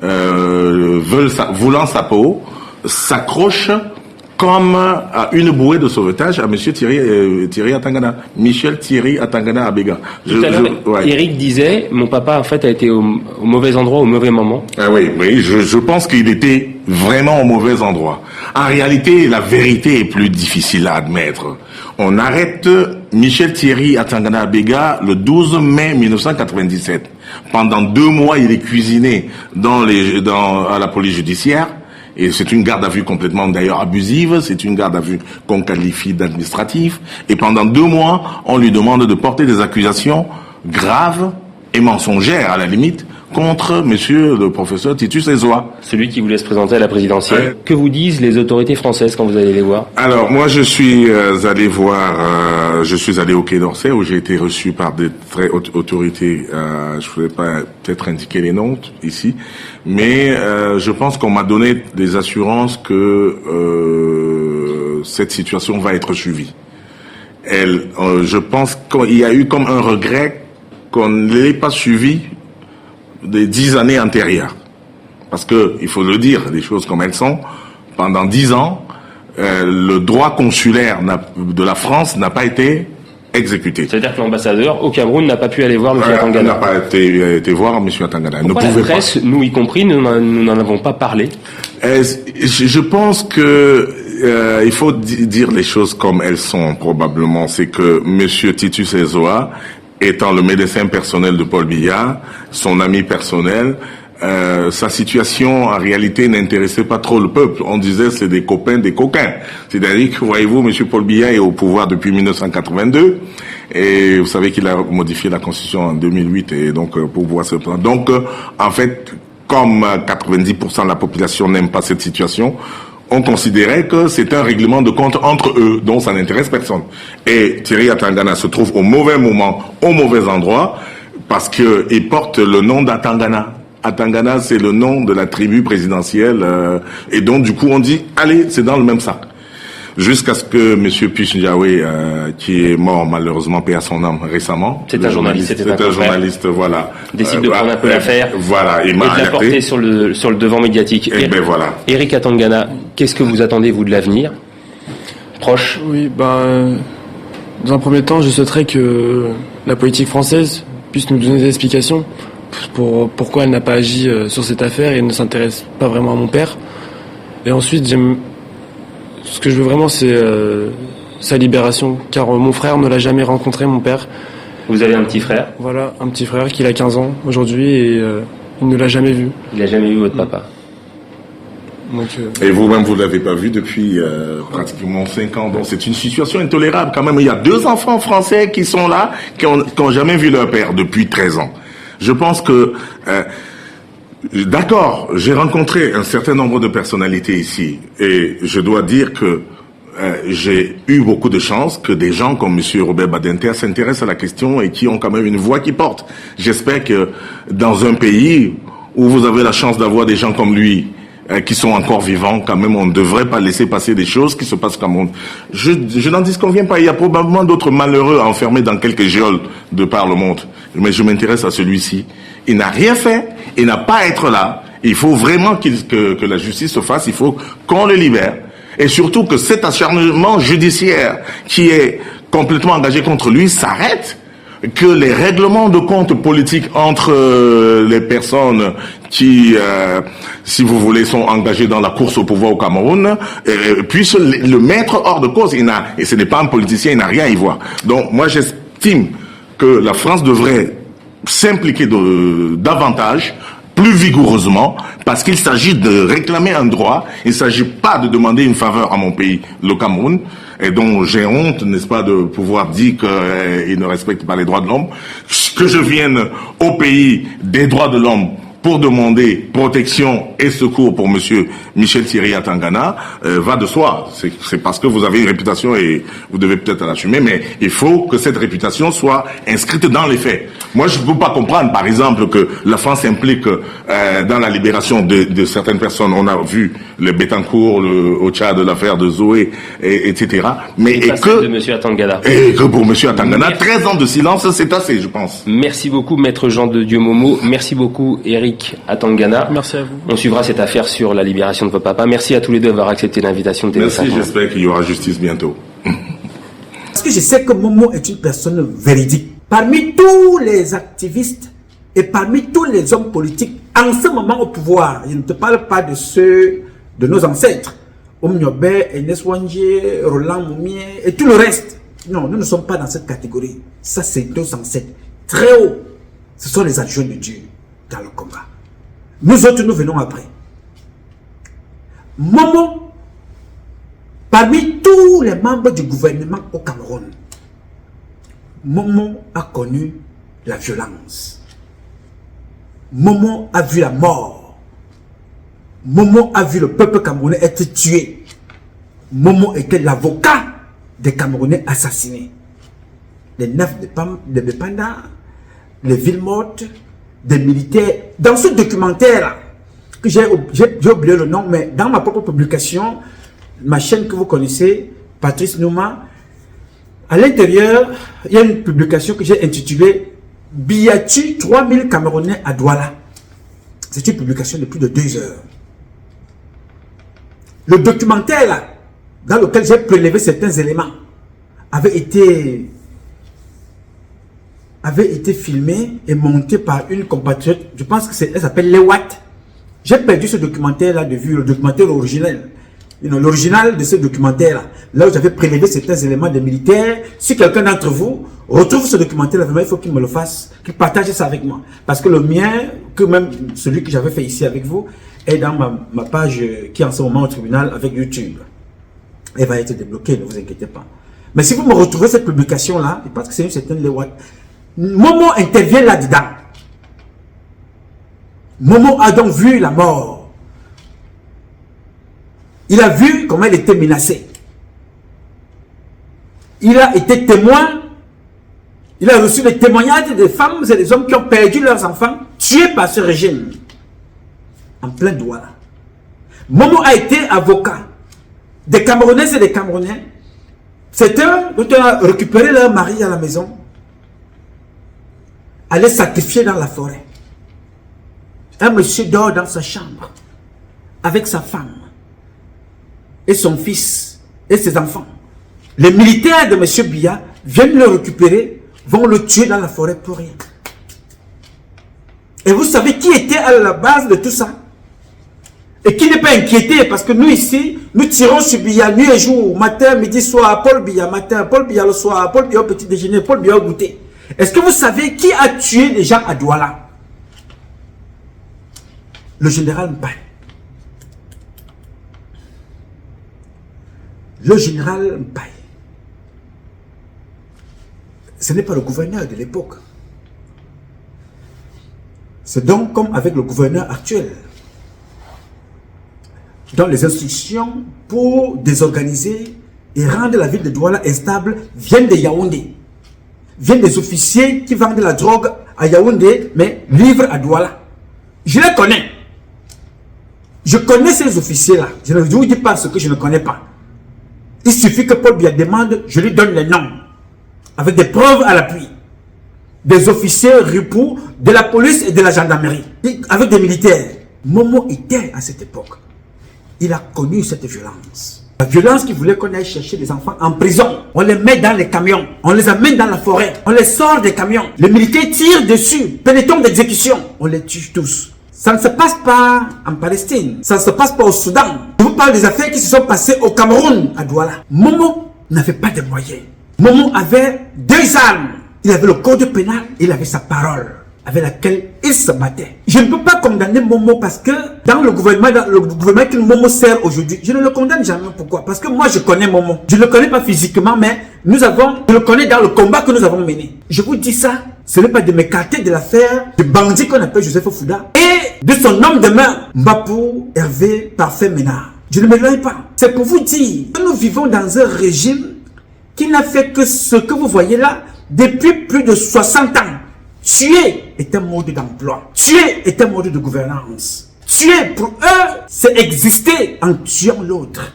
voulant sa peau, s'accrochent comme à une bouée de sauvetage à monsieur Thierry Atangana, Michel Thierry Atangana Abega. Tout à l'heure, Eric disait, mon papa en fait a été au mauvais endroit au mauvais moment. Oui, je pense qu'il était vraiment au mauvais endroit. En réalité, la vérité est plus difficile à admettre. On arrête Michel Thierry Atangana Abega le 12 mai 1997. Pendant 2 mois, il est cuisiné à la police judiciaire. Et c'est une garde à vue complètement d'ailleurs abusive, c'est une garde à vue qu'on qualifie d'administrative. Et pendant 2 mois, on lui demande de porter des accusations graves et mensongères à la limite contre monsieur le professeur Titus Ezoa. Celui qui voulait se présenter à la présidentielle. Que vous disent les autorités françaises quand vous allez les voir? Alors moi je suis allé au Quai d'Orsay où j'ai été reçu par des très hautes autorités, je ne voulais pas peut-être indiquer les noms ici, mais je pense qu'on m'a donné des assurances que cette situation va être suivie. Je pense qu'il y a eu comme un regret qu'on ne l'ait pas suivi des 10 années antérieures. Parce que, il faut le dire, les choses comme elles sont, pendant 10 ans, le droit consulaire de la France n'a pas été exécuté. C'est-à-dire que l'ambassadeur au Cameroun n'a pas pu aller voir M. Il Atangana. n'a pas été voir M. Atangana. Pourquoi la presse, nous y compris, nous n'en avons pas parlé? Je pense que il faut dire les choses comme elles sont, probablement. C'est que M. Titus Ezoa, étant le médecin personnel de Paul Biya, son ami personnel, sa situation en réalité n'intéressait pas trop le peuple. On disait c'est des copains, des coquins. C'est-à-dire que, voyez-vous, M. Paul Biya est au pouvoir depuis 1982 et vous savez qu'il a modifié la Constitution en 2008 et donc pour pouvoir se prendre. Donc en fait, comme 90% de la population n'aime pas cette situation, on considérait que c'est un règlement de compte entre eux, dont ça n'intéresse personne. Et Thierry Atangana se trouve au mauvais moment, au mauvais endroit, parce qu'il porte le nom d'Atangana. Atangana, c'est le nom de la tribu présidentielle, et donc du coup on dit, allez, c'est dans le même sac. Jusqu'à ce que M. Pichindjawe, qui est mort malheureusement, paie à son âme récemment. C'est un journaliste, voilà. Décide de prendre un peu l'affaire. Voilà, et de la porter sur le devant médiatique. Et ben voilà. Eric Atangana, qu'est-ce que vous attendez, vous, de l'avenir proche? Oui, dans un premier temps, je souhaiterais que la politique française puisse nous donner des explications pour pourquoi elle n'a pas agi sur cette affaire et ne s'intéresse pas vraiment à mon père. Et ensuite, ce que je veux vraiment, c'est sa libération, car mon frère ne l'a jamais rencontré, mon père. Vous avez un petit frère? Voilà, un petit frère qui a 15 ans aujourd'hui et il ne l'a jamais vu. Il n'a jamais vu votre papa? Donc, et vous-même, vous ne l'avez pas vu depuis pratiquement 5 ans. Donc c'est une situation intolérable quand même. Il y a 2 enfants français qui sont là, qui n'ont jamais vu leur père depuis 13 ans. Je pense que... d'accord, j'ai rencontré un certain nombre de personnalités ici. Et je dois dire que j'ai eu beaucoup de chance que des gens comme M. Robert Badinter s'intéressent à la question et qui ont quand même une voix qui porte. J'espère que dans un pays où vous avez la chance d'avoir des gens comme lui, qui sont encore vivants, quand même, on ne devrait pas laisser passer des choses qui se passent comme on... Je n'en disconviens pas. Il y a probablement d'autres malheureux enfermés dans quelques geôles de par le monde. Mais je m'intéresse à celui-ci. Il n'a rien fait. Il n'a pas à être là. Il faut vraiment que la justice se fasse. Il faut qu'on le libère. Et surtout que cet acharnement judiciaire qui est complètement engagé contre lui s'arrête. Que les règlements de compte politiques entre les personnes qui, si vous voulez, sont engagées dans la course au pouvoir au Cameroun, puissent le mettre hors de cause. Et ce n'est pas un politicien, il n'a rien à y voir. Donc moi j'estime que la France devrait s'impliquer davantage, plus vigoureusement, parce qu'il s'agit de réclamer un droit, il ne s'agit pas de demander une faveur à mon pays, le Cameroun, et dont j'ai honte, n'est-ce pas, de pouvoir dire qu'il ne respecte pas les droits de l'homme. Que je vienne au pays des droits de l'homme pour demander protection et secours pour monsieur Michel Thierry Atangana, va de soi. C'est parce que vous avez une réputation et vous devez peut-être l'assumer, mais il faut que cette réputation soit inscrite dans les faits. Moi, je ne peux pas comprendre, par exemple, que la France s'implique dans la libération de certaines personnes. On a vu le Bettencourt, au Tchad, l'affaire de Zoé, etc. Mais et que de monsieur Atangana. Et que pour monsieur Atangana, 13 ans de silence, c'est assez, je pense. Merci beaucoup, maître Jean de Dieu Momo. Merci beaucoup, Eric Atangana. Merci à vous. On suivra cette affaire sur la libération de votre papa. Merci à tous les deux d'avoir accepté l'invitation de Merci, j'espère qu'il y aura justice bientôt. Parce que je sais que Momo est une personne véridique. Parmi tous les activistes et parmi tous les hommes politiques en ce moment au pouvoir, je ne te parle pas de ceux de nos ancêtres, Omniobe, Enes Wandje, Roland Moumier et tout le reste. Non, nous ne sommes pas dans cette catégorie. Ça, c'est nos ancêtres. Très haut, ce sont les adjoints de Dieu dans le combat. Nous autres, nous venons après. Momo, parmi tous les membres du gouvernement au Cameroun, Momo a connu la violence. Momo a vu la mort. Momo a vu le peuple camerounais être tué. Momo était l'avocat des Camerounais assassinés. Les neufs de Bepanda, les villes mortes, des militaires. Dans ce documentaire, que j'ai oublié le nom, mais dans ma propre publication, ma chaîne que vous connaissez, Patrice Nouma, à l'intérieur, il y a une publication que j'ai intitulée « Biatu 3000 Camerounais à Douala ». C'est une publication de plus de 2 heures. Le documentaire là, dans lequel j'ai prélevé certains éléments, avait été avait été filmé et monté par une compatriote. Je pense que elle s'appelle Lewat. J'ai perdu ce documentaire-là de vue, le documentaire originel. L'original de ce documentaire-là, là où j'avais prélevé certains éléments des militaires. Si quelqu'un d'entre vous retrouve ce documentaire-là, vraiment, il faut qu'il me le fasse, qu'il partage ça avec moi. Parce que le mien, que même celui que j'avais fait ici avec vous, est dans ma page qui est en ce moment au tribunal avec YouTube. Elle va être débloquée, ne vous inquiétez pas. Mais si vous me retrouvez cette publication-là, je pense que c'est une certaine Lewat. Momo intervient là-dedans. Momo a donc vu la mort. Il a vu comment elle était menacée. Il a été témoin. Il a reçu des témoignages des femmes et des hommes qui ont perdu leurs enfants, tués par ce régime. En plein Douala. Momo a été avocat des Camerounaises et des Camerounais. C'est eux dont on a récupéré leur mari à la maison, aller sacrifier dans la forêt. Un monsieur dort dans sa chambre avec sa femme et son fils et ses enfants. Les militaires de M. Biya viennent le récupérer, vont le tuer dans la forêt pour rien. Et vous savez qui était à la base de tout ça? Et qui n'est pas inquiété, parce que nous ici, nous tirons sur Biya nuit et jour, matin, midi, soir, Paul Biya matin, Paul Biya le soir, Paul Biya au petit déjeuner, Paul Biya au goûter. Est-ce que vous savez qui a tué les gens à Douala? Le général Mpaye. Le général Mpaye. Ce n'est pas le gouverneur de l'époque. C'est donc comme avec le gouverneur actuel. Dans les instructions pour désorganiser et rendre la ville de Douala instable viennent de Yaoundé. Viennent des officiers qui vendent la drogue à Yaoundé, mais livrent à Douala. Je les connais. Je connais ces officiers-là. Je ne vous dis pas ce que je ne connais pas. Il suffit que Paul Biya demande, je lui donne les noms. Avec des preuves à l'appui. Des officiers ripoux de la police et de la gendarmerie. Avec des militaires. Momo était à cette époque. Il a connu cette violence. La violence qui voulait qu'on aille chercher des enfants en prison. On les met dans les camions. On les amène dans la forêt. On les sort des camions. Les militaires tirent dessus. Peloton d'exécution. On les tue tous. Ça ne se passe pas en Palestine. Ça ne se passe pas au Soudan. Je vous parle des affaires qui se sont passées au Cameroun, à Douala. Momo n'avait pas de moyens. Momo avait deux armes. Il avait le code pénal. Il avait sa parole avec laquelle il se battait. Je ne peux pas condamner Momo parce que dans le gouvernement que Momo sert aujourd'hui, je ne le condamne jamais. Pourquoi? Parce que moi je connais Momo. Je ne le connais pas physiquement, mais je le connais dans le combat que nous avons mené. Je vous dis ça, ce n'est pas de m'écarter de l'affaire du bandit qu'on appelle Joseph Fouda et de son homme de main, Mbapou Hervé Parfait Ménard. Je ne m'éloigne pas. C'est pour vous dire que nous vivons dans un régime qui n'a fait que ce que vous voyez là depuis plus de 60 ans. Tuer est un mode d'emploi. Tuer est un mode de gouvernance. Tuer, pour eux, c'est exister en tuant l'autre.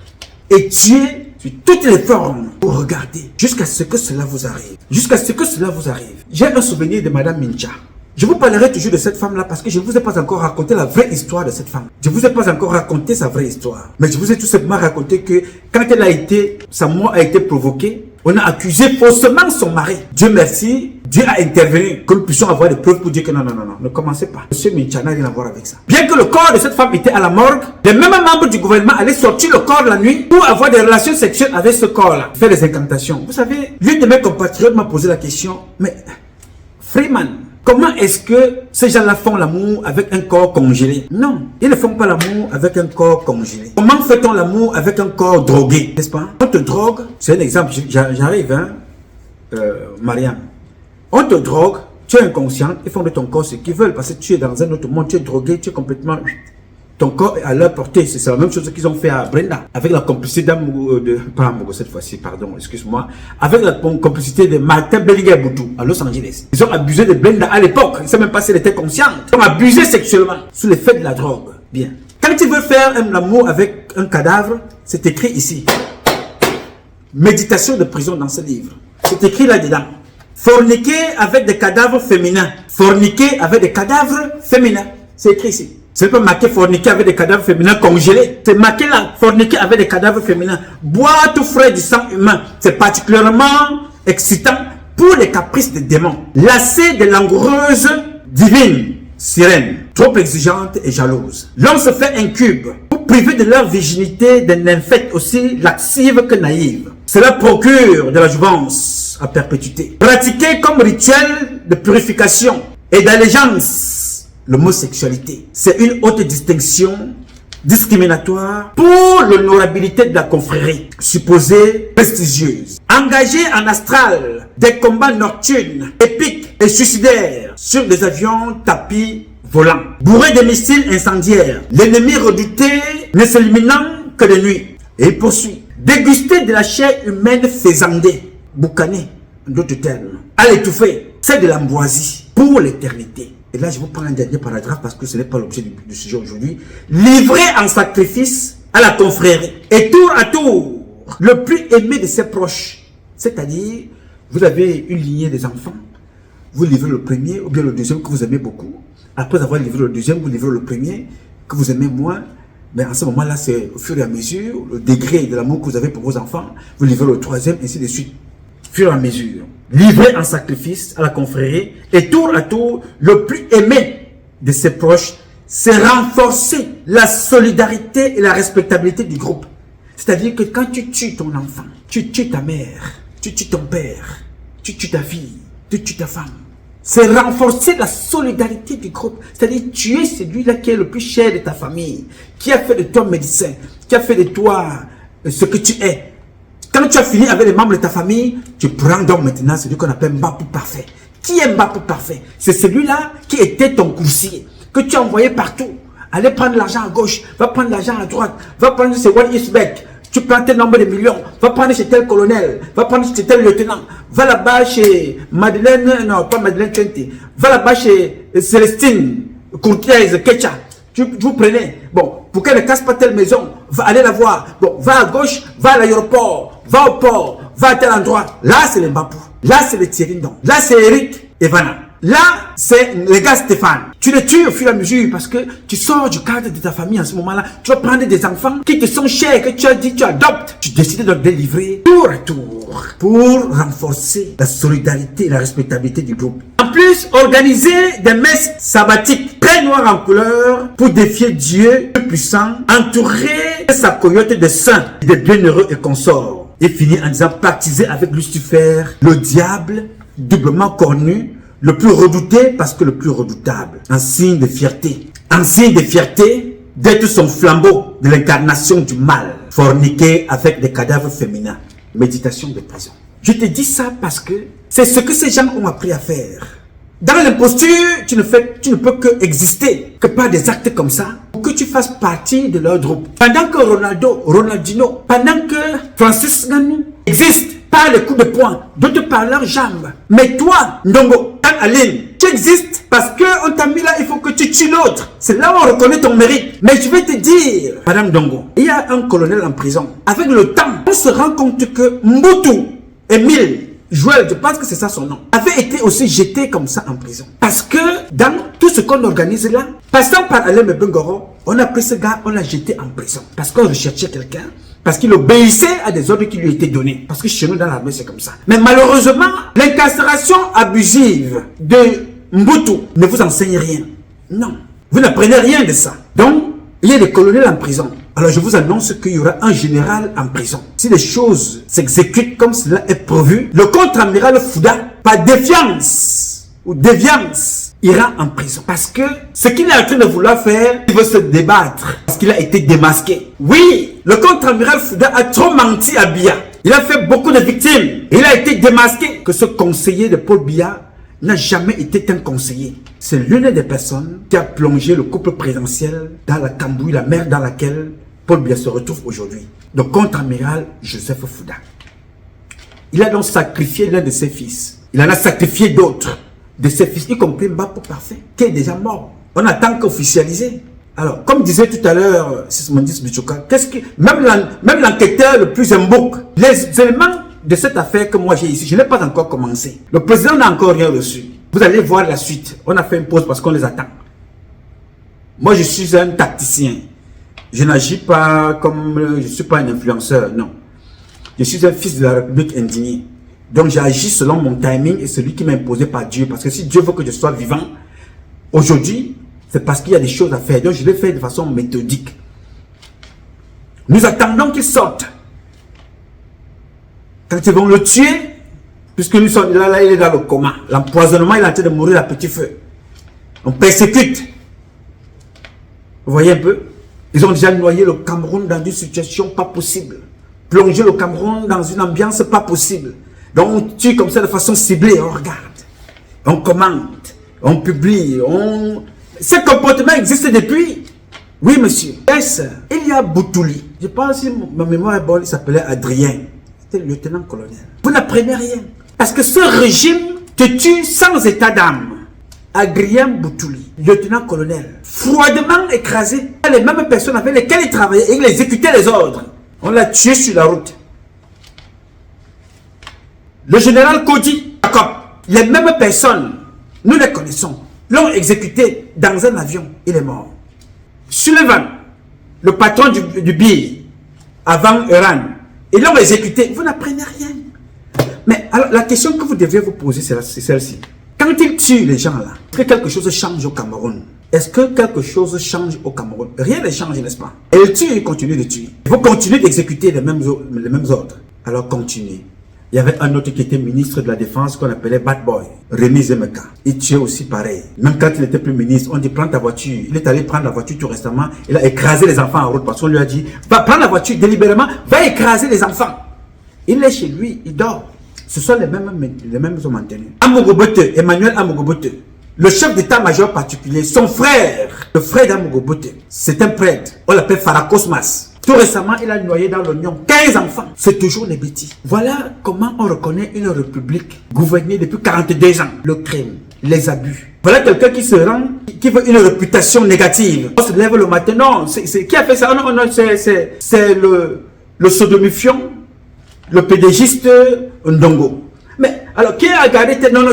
Et tuer sur toutes les formes pour regarder jusqu'à ce que cela vous arrive. Jusqu'à ce que cela vous arrive. J'ai un souvenir de Madame Mincha. Je vous parlerai toujours de cette femme-là parce que je ne vous ai pas encore raconté la vraie histoire de cette femme. Je ne vous ai pas encore raconté sa vraie histoire. Mais je vous ai tout simplement raconté que quand sa mort a été provoquée, on a accusé faussement son mari. Dieu merci, Dieu a intervenu. Que nous puissions avoir des preuves pour dire que non, ne commencez pas. Monsieur Mincha n'a rien à voir avec ça. Bien que le corps de cette femme était à la morgue, les mêmes membres du gouvernement allaient sortir le corps la nuit pour avoir des relations sexuelles avec ce corps-là. Faire des incantations. Vous savez, l'une de mes compatriotes m'a posé la question, mais Freeman, comment est-ce que ces gens-là font l'amour avec un corps congelé? Non, ils ne font pas l'amour avec un corps congelé. Comment fait-on l'amour avec un corps drogué? N'est-ce pas? On te drogue, c'est un exemple, j'arrive, hein, Marianne. On te drogue, tu es inconscient, ils font de ton corps ce qu'ils veulent parce que tu es dans un autre monde, tu es drogué, tu es complètement... Ton corps est à leur portée, c'est la même chose qu'ils ont fait à Brenda, avec la complicité pas Amogo cette fois-ci, pardon, excuse-moi, avec la complicité de Martin Bellinger-Boutou à Los Angeles. Ils ont abusé de Brenda à l'époque, ils ne savent même pas si elle était consciente. Ils ont abusé sexuellement sous l'effet de la drogue. Bien. Quand tu veux faire un amour avec un cadavre, c'est écrit ici. Méditation de prison dans ce livre. C'est écrit là-dedans. Forniquer avec des cadavres féminins. Forniquer avec des cadavres féminins. C'est écrit ici. C'est pas marqué forniquer avec des cadavres féminins congelés. C'est marqué là, forniquer avec des cadavres féminins. Boire tout frais du sang humain. C'est particulièrement excitant pour les caprices des démons, lassé de langoureuse divine, sirène, trop exigeante et jalouse. L'homme se fait incube pour priver de leur virginité des nymphètes aussi laxives que naïves. Cela procure de la jouvence à perpétuité. Pratiqué comme rituel de purification et d'allégeance, l'homosexualité, c'est une haute distinction discriminatoire pour l'honorabilité de la confrérie, supposée prestigieuse. Engagé en astral des combats nocturnes, épiques et suicidaires sur des avions tapis volants, bourrés de missiles incendiaires, l'ennemi redouté ne s'éliminant que de nuit. Et il poursuit. Déguster de la chair humaine faisandée, boucanée, en d'autres termes, à l'étouffer, c'est de l'ambroisie pour l'éternité. Et là, je vous prends un dernier paragraphe parce que ce n'est pas l'objet du sujet aujourd'hui. Livré en sacrifice à la confrérie. Et tour à tour, le plus aimé de ses proches. C'est-à-dire, vous avez une lignée des enfants. Vous livrez le premier ou bien le deuxième que vous aimez beaucoup. Après avoir livré le deuxième, vous livrez le premier que vous aimez moins. Mais en ce moment-là, c'est au fur et à mesure, le degré de l'amour que vous avez pour vos enfants. Vous livrez le troisième, ainsi de suite. Au fur et à mesure. Livré en sacrifice à la confrérie, et tour à tour, le plus aimé de ses proches, c'est renforcer la solidarité et la respectabilité du groupe. C'est-à-dire que quand tu tues ton enfant, tu tues ta mère, tu tues ton père, tu tues ta fille, tu tues ta femme. C'est renforcer la solidarité du groupe. C'est-à-dire tuer celui-là qui est le plus cher de ta famille, qui a fait de toi médecin, qui a fait de toi ce que tu es. Quand tu as fini avec les membres de ta famille, tu prends donc maintenant celui qu'on appelle Mbapou parfait. Qui est Mbapou parfait? C'est celui-là qui était ton coursier, que tu as envoyé partout. Allez prendre l'argent à gauche, va prendre l'argent à droite, va prendre chez One Isbeck. Tu prends tel nombre de millions, va prendre chez tel colonel, va prendre chez tel lieutenant, va là-bas chez Madeleine, non pas Madeleine Kenti, va là-bas chez Célestine, Courtière, Ketcha. Vous prenez, bon, pour qu'elle ne casse pas telle maison, va aller la voir. Bon, va à gauche, va à l'aéroport, va au port, va à tel endroit. Là, c'est les Mbapou. Là, c'est les Thierry Ndong. Là, c'est Eric et Vanna. Là, c'est les gars Stéphane. Tu les tues au fur et à mesure parce que tu sors du cadre de ta famille en ce moment-là. Tu vas prendre des enfants qui te sont chers, que tu as dit, tu adoptes. Tu décides de les livrer tour à tour pour renforcer la solidarité et la respectabilité du groupe. En plus, organiser des messes sabbatiques très noires en couleur pour défier Dieu le puissant, entourer sa coyote de saints, de bienheureux et consorts. Et finir en disant baptiser avec Lucifer, le diable, doublement cornu, le plus redouté parce que le plus redoutable, en signe de fierté. En signe de fierté d'être son flambeau de l'incarnation du mal, forniqué avec des cadavres féminins. Méditation de prison. Je te dis ça parce que c'est ce que ces gens ont appris à faire. Dans l'imposture, tu ne peux que exister, que par des actes comme ça, pour que tu fasses partie de leur groupe. Pendant que Ronaldinho, pendant que Francis Ngannou existe par les coups de poing, d'autres par leurs jambes. Mais toi, Ndongo, Aline, tu existes parce qu'on t'a mis là, il faut que tu tues l'autre. C'est là où on reconnaît ton mérite. Mais je vais te dire, Madame Ndongo, il y a un colonel en prison. Avec le temps, on se rend compte que Mbutu, Émile, Joël, je pense que c'est ça son nom, avait été aussi jeté comme ça en prison. Parce que dans tout ce qu'on organise là, passant par Alain Bengoro, on a pris ce gars, on l'a jeté en prison. Parce qu'on recherchait quelqu'un, parce qu'il obéissait à des ordres qui lui étaient donnés. Parce que chez nous dans l'armée c'est comme ça. Mais malheureusement, l'incarcération abusive de Mbutu ne vous enseigne rien. Non, vous n'apprenez rien de ça. Donc, il y a des colonels en prison. Alors je vous annonce qu'il y aura un général en prison. Si les choses s'exécutent comme cela est prévu, le contre-amiral Fouda, par défiance ou déviance, ira en prison. Parce que ce qu'il est en train de vouloir faire, il veut se débattre. Parce qu'il a été démasqué. Oui, le contre-amiral Fouda a trop menti à Biya. Il a fait beaucoup de victimes. Il a été démasqué. Que ce conseiller de Paul Biya n'a jamais été un conseiller. C'est l'une des personnes qui a plongé le couple présidentiel dans la cambouille, la mer dans laquelle Paul Biya se retrouve aujourd'hui. Le contre-amiral Joseph Fouda. Il a donc sacrifié l'un de ses fils. Il en a sacrifié d'autres de ses fils, y compris Mbapou Parfait, qui est déjà mort. On attend qu'officialiser. Alors, comme disait tout à l'heure Sismondis Bichouka, même l'enquêteur le plus imbouc, les éléments de cette affaire que moi j'ai ici, je n'ai pas encore commencé. Le président n'a encore rien reçu. Vous allez voir la suite. On a fait une pause parce qu'on les attend. Moi, je suis un tacticien. Je n'agis pas comme... Je ne suis pas un influenceur, non. Je suis un fils de la République indigné. Donc j'ai agi selon mon timing et celui qui m'a imposé par Dieu. Parce que si Dieu veut que je sois vivant, aujourd'hui, c'est parce qu'il y a des choses à faire. Donc je vais faire de façon méthodique. Nous attendons qu'il sorte. Quand ils vont le tuer, puisque nous sommes là, il est dans le coma. L'empoisonnement, il est en train de mourir à petit feu. On persécute. Vous voyez un peu? Ils ont déjà noyé le Cameroun dans une situation pas possible. Plongé le Cameroun dans une ambiance pas possible. Donc on tue comme ça de façon ciblée. On regarde, on commente, on publie. Ce comportement existe depuis. Oui, monsieur. Yes, il y a Boutouli. Je pense que ma mémoire est bonne, il s'appelait Adrien. C'était le lieutenant-colonel. Vous n'apprenez rien. Parce que ce régime te tue sans état d'âme. Adrien Boutouli, lieutenant-colonel, froidement écrasé. Les mêmes personnes avec lesquelles il travaillait et il exécutait les ordres. On l'a tué sur la route. Le général Kodi, Jacob, les mêmes personnes, nous les connaissons, l'ont exécuté dans un avion. Il est mort. Sullivan, le patron du BI, avant Iran, ils l'ont exécuté. Vous n'apprenez rien. Mais alors, la question que vous devez vous poser, c'est celle-ci. Quand ils tuent les gens là, est-ce que quelque chose change au Cameroun? Est-ce que quelque chose change au Cameroun? Rien ne change, n'est-ce pas? Et ils tuent, ils continuent de tuer. Il faut continuer d'exécuter les mêmes ordres. Alors continuez. Il y avait un autre qui était ministre de la Défense qu'on appelait Bad Boy, Rémi Zemeka. Il tuait aussi pareil. Même quand il n'était plus ministre, on dit prends ta voiture. Il est allé prendre la voiture tout récemment. Il a écrasé les enfants en route parce qu'on lui a dit va prendre la voiture délibérément, va écraser les enfants. Il est chez lui, il dort. Ce sont les mêmes hommes maintenus. Amogobote, Emmanuel Amogobote, le chef d'état-major particulier, son frère, le frère d'Amogobote, c'est un prêtre. On l'appelle Farakosmas. Tout récemment, il a noyé dans l'oignon 15 enfants. C'est toujours les bêtises. Voilà comment on reconnaît une république gouvernée depuis 42 ans. Le crime, les abus. Voilà quelqu'un qui se rend, qui veut une réputation négative. On se lève le matin. Non, qui a fait ça? Non, c'est le sodomifiant, le pédégiste Ndongo. Mais alors, qui a regardé? Non,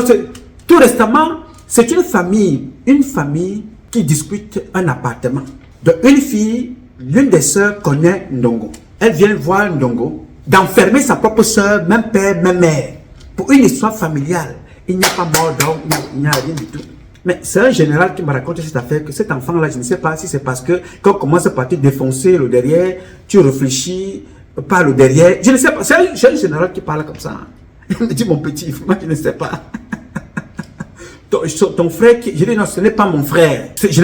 tout récemment, c'est une famille qui discute un appartement. De une fille, l'une des sœurs connaît Ndongo. Elle vient voir Ndongo d'enfermer sa propre sœur, même père, même mère, pour une histoire familiale. Il n'y a pas mort d'homme, il n'y a rien du tout. Mais c'est un général qui me raconte cette affaire, que cet enfant-là, je ne sais pas si c'est parce que quand on commence à te défoncer le derrière, tu réfléchis par le derrière. Je ne sais pas, c'est un général qui parle comme ça. Il me dit mon petit, moi je ne sais pas. Ton frère, je dis non, ce n'est pas mon frère. Je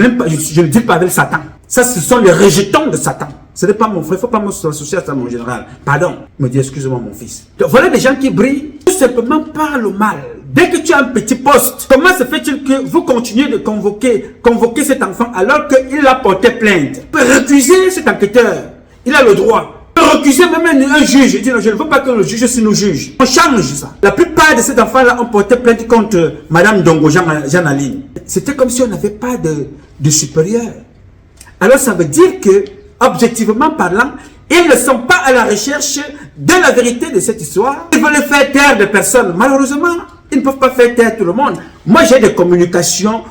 ne dis pas avec Satan. Ça, ce sont les rejetons de Satan. Ce n'est pas mon frère, il ne faut pas m'associer à ça, mon général. Pardon. Il me dit, excuse-moi, mon fils. Donc, voilà des gens qui brillent tout simplement par le mal. Dès que tu as un petit poste, comment se fait-il que vous continuez de convoquer cet enfant alors qu'il a porté plainte? Il peut recuser cet enquêteur. Il a le droit. Recuser même un juge. Il dit non, je ne veux pas que le juge nous juge. On change ça. La plupart de ces enfants-là ont porté plainte contre Madame Ndongo Jean-Aline. C'était comme si on n'avait pas de supérieur. Alors ça veut dire que, objectivement parlant, ils ne sont pas à la recherche de la vérité de cette histoire. Ils veulent faire taire des personnes. Malheureusement, ils ne peuvent pas faire taire tout le monde. Moi, j'ai des communications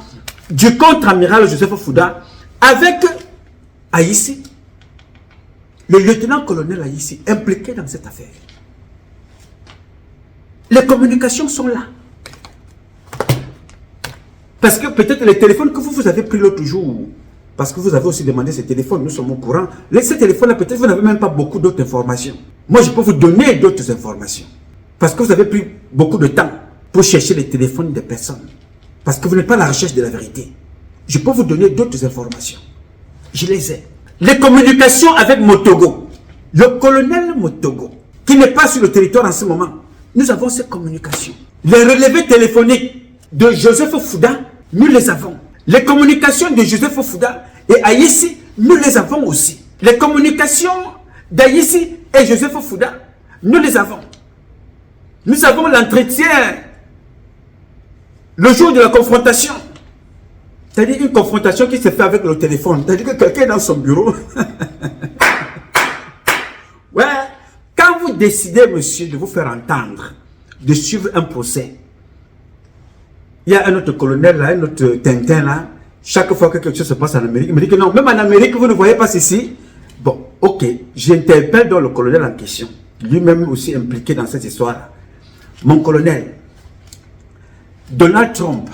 du contre-amiral Joseph Fouda avec Haïssi. Le lieutenant-colonel Haïssi, impliqué dans cette affaire. Les communications sont là. Parce que peut-être les téléphones que vous avez pris l'autre jour, parce que vous avez aussi demandé ces téléphones, nous sommes au courant. Ces téléphones-là, peut-être vous n'avez même pas beaucoup d'autres informations. Moi, je peux vous donner d'autres informations. Parce que vous avez pris beaucoup de temps pour chercher les téléphones des personnes. Parce que vous n'êtes pas à la recherche de la vérité. Je peux vous donner d'autres informations. Je les ai. Les communications avec Motogo, le colonel Motogo, qui n'est pas sur le territoire en ce moment, nous avons ces communications. Les relevés téléphoniques de Joseph Fouda, nous les avons. Les communications de Joseph Fouda et Haïssi, nous les avons aussi. Les communications d'Haïssi et Joseph Fouda, nous les avons. Nous avons l'entretien le jour de la confrontation. C'est-à-dire une confrontation qui se fait avec le téléphone. C'est-à-dire que quelqu'un est dans son bureau. Ouais. Quand vous décidez, monsieur, de vous faire entendre, de suivre un procès, il y a un autre colonel là, un autre Tintin là, chaque fois que quelque chose se passe en Amérique, il me dit que non, même en Amérique, vous ne voyez pas ceci. Bon, ok, j'interpelle donc le colonel en question, lui-même aussi impliqué dans cette histoire-là. Mon colonel, Donald Trump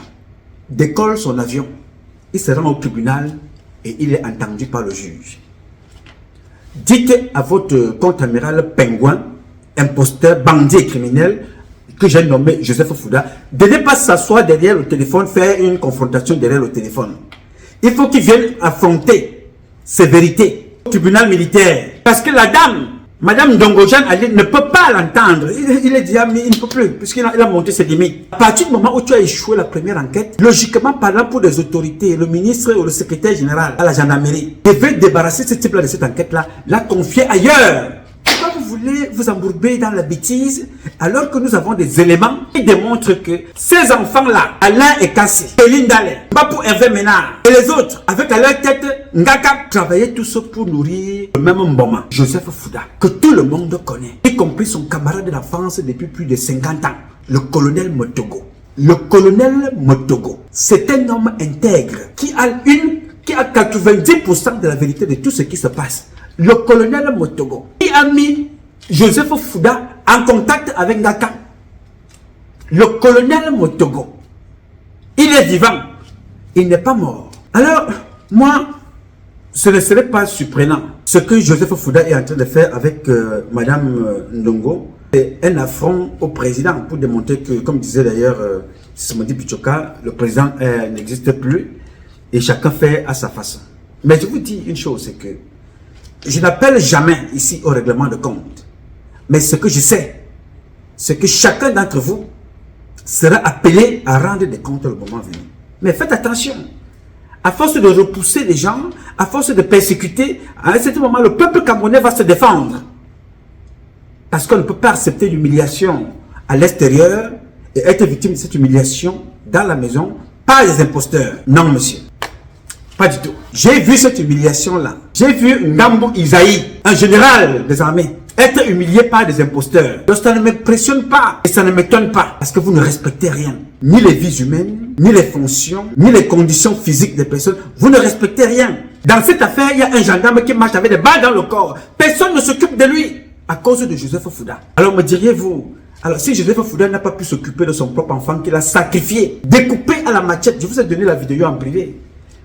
décolle son avion, il se rend au tribunal et il est entendu par le juge. Dites à votre contre-amiral Pingouin, imposteur, bandit et criminel, que j'ai nommé Joseph Fouda, de ne pas s'asseoir derrière le téléphone, faire une confrontation derrière le téléphone. Il faut qu'il vienne affronter ses vérités au tribunal militaire. Parce que la dame, Madame Ndongo-Jeanne Ali, ne peut pas l'entendre. Il est déjà mis, il ne peut plus, puisqu'il a monté ses limites. À partir du moment où tu as échoué la première enquête, logiquement parlant pour des autorités, le ministre ou le secrétaire général à la gendarmerie devait débarrasser ce type-là de cette enquête-là, la confier ailleurs. Pourquoi vous voulez vous embourber dans la bêtise alors que nous avons des éléments qui démontrent que ces enfants-là, Alain et Kassi, Eline Dale, Bapou Hervé Ménard et les autres, avec à leur tête Ngaka, travaillaient tous pour nourrir le même Mboma, Joseph Fouda, que tout le monde connaît, y compris son camarade d'enfance depuis plus de 50 ans, le colonel Motogo. Le colonel Motogo, c'est un homme intègre qui a 90% de la vérité de tout ce qui se passe. Le colonel Motogo, qui a mis Joseph Fouda en contact avec Ngaka. Le colonel Motogo, il est vivant, il n'est pas mort. Alors, moi, ce ne serait pas surprenant. Ce que Joseph Fouda est en train de faire avec Madame Ndongo, c'est un affront au président pour démontrer que, comme disait d'ailleurs Simodi Pichoka, le président n'existe plus et chacun fait à sa façon. Mais je vous dis une chose, c'est que je n'appelle jamais ici au règlement de compte. Mais ce que je sais, c'est que chacun d'entre vous sera appelé à rendre des comptes le moment venu. Mais faites attention. À force de repousser les gens, à force de persécuter, à un certain moment, le peuple camerounais va se défendre. Parce qu'on ne peut pas accepter l'humiliation à l'extérieur et être victime de cette humiliation dans la maison par les imposteurs. Non, monsieur. Pas du tout. J'ai vu cette humiliation-là. J'ai vu Ngambo Isaïe, un général des armées, être humilié par des imposteurs. Donc ça ne m'impressionne pas et ça ne m'étonne pas. Parce que vous ne respectez rien. Ni les vies humaines, ni les fonctions, ni les conditions physiques des personnes. Vous ne respectez rien. Dans cette affaire, il y a un gendarme qui marche avec des balles dans le corps. Personne ne s'occupe de lui à cause de Joseph Fouda. Alors me diriez-vous, alors si Joseph Fouda n'a pas pu s'occuper de son propre enfant qu'il a sacrifié, découpé à la machette, je vous ai donné la vidéo en privé.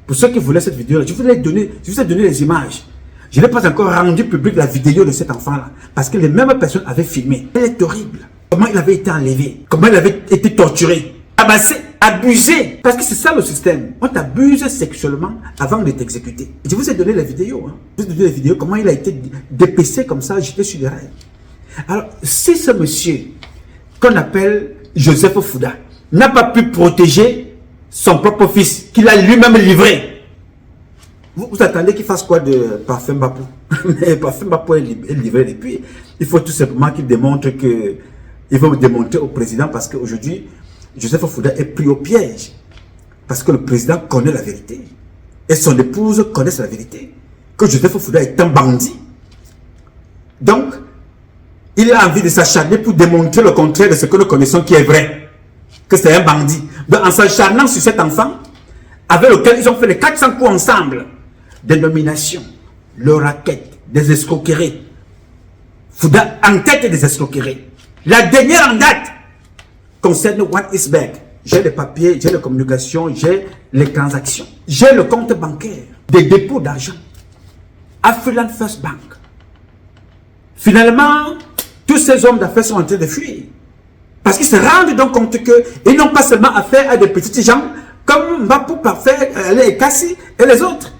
Pour ceux qui voulaient cette vidéo, je vous ai donné les images. Je n'ai pas encore rendu public la vidéo de cet enfant-là. Parce que les mêmes personnes avaient filmé. Elle est horrible. Comment il avait été enlevé. Comment il avait été torturé. Abassé. Abusé. Parce que c'est ça le système. On t'abuse sexuellement avant de t'exécuter. Je vous ai donné la vidéo. Je vous ai donné la vidéo. Comment il a été dépecé comme ça, jeté sur les rails. Alors, si ce monsieur, qu'on appelle Joseph Fouda, n'a pas pu protéger son propre fils, qu'il a lui-même livré. Vous attendez qu'il fasse quoi de Parfum Bapou? Mais Parfum Bapou est livré depuis. Il faut tout simplement qu'il démontre que... Il va démontrer au président parce qu'aujourd'hui, Joseph Fouda est pris au piège. Parce que le président connaît la vérité. Et son épouse connaît la vérité. Que Joseph Fouda est un bandit. Donc, il a envie de s'acharner pour démontrer le contraire de ce que nous connaissons qui est vrai. Que c'est un bandit. Donc, en s'acharnant sur cet enfant, avec lequel ils ont fait les 400 coups ensemble, des nominations, le racket, des escroqueries. Fouda en tête des escroqueries. La dernière en date concerne One East Bank. J'ai les papiers, j'ai les communications, j'ai les transactions. J'ai le compte bancaire, des dépôts d'argent. Afriland First Bank. Finalement, tous ces hommes d'affaires sont en train de fuir. Parce qu'ils se rendent donc compte qu'ils n'ont pas seulement affaire à des petits gens comme Mbapou, Parfait, les Kassi et les autres.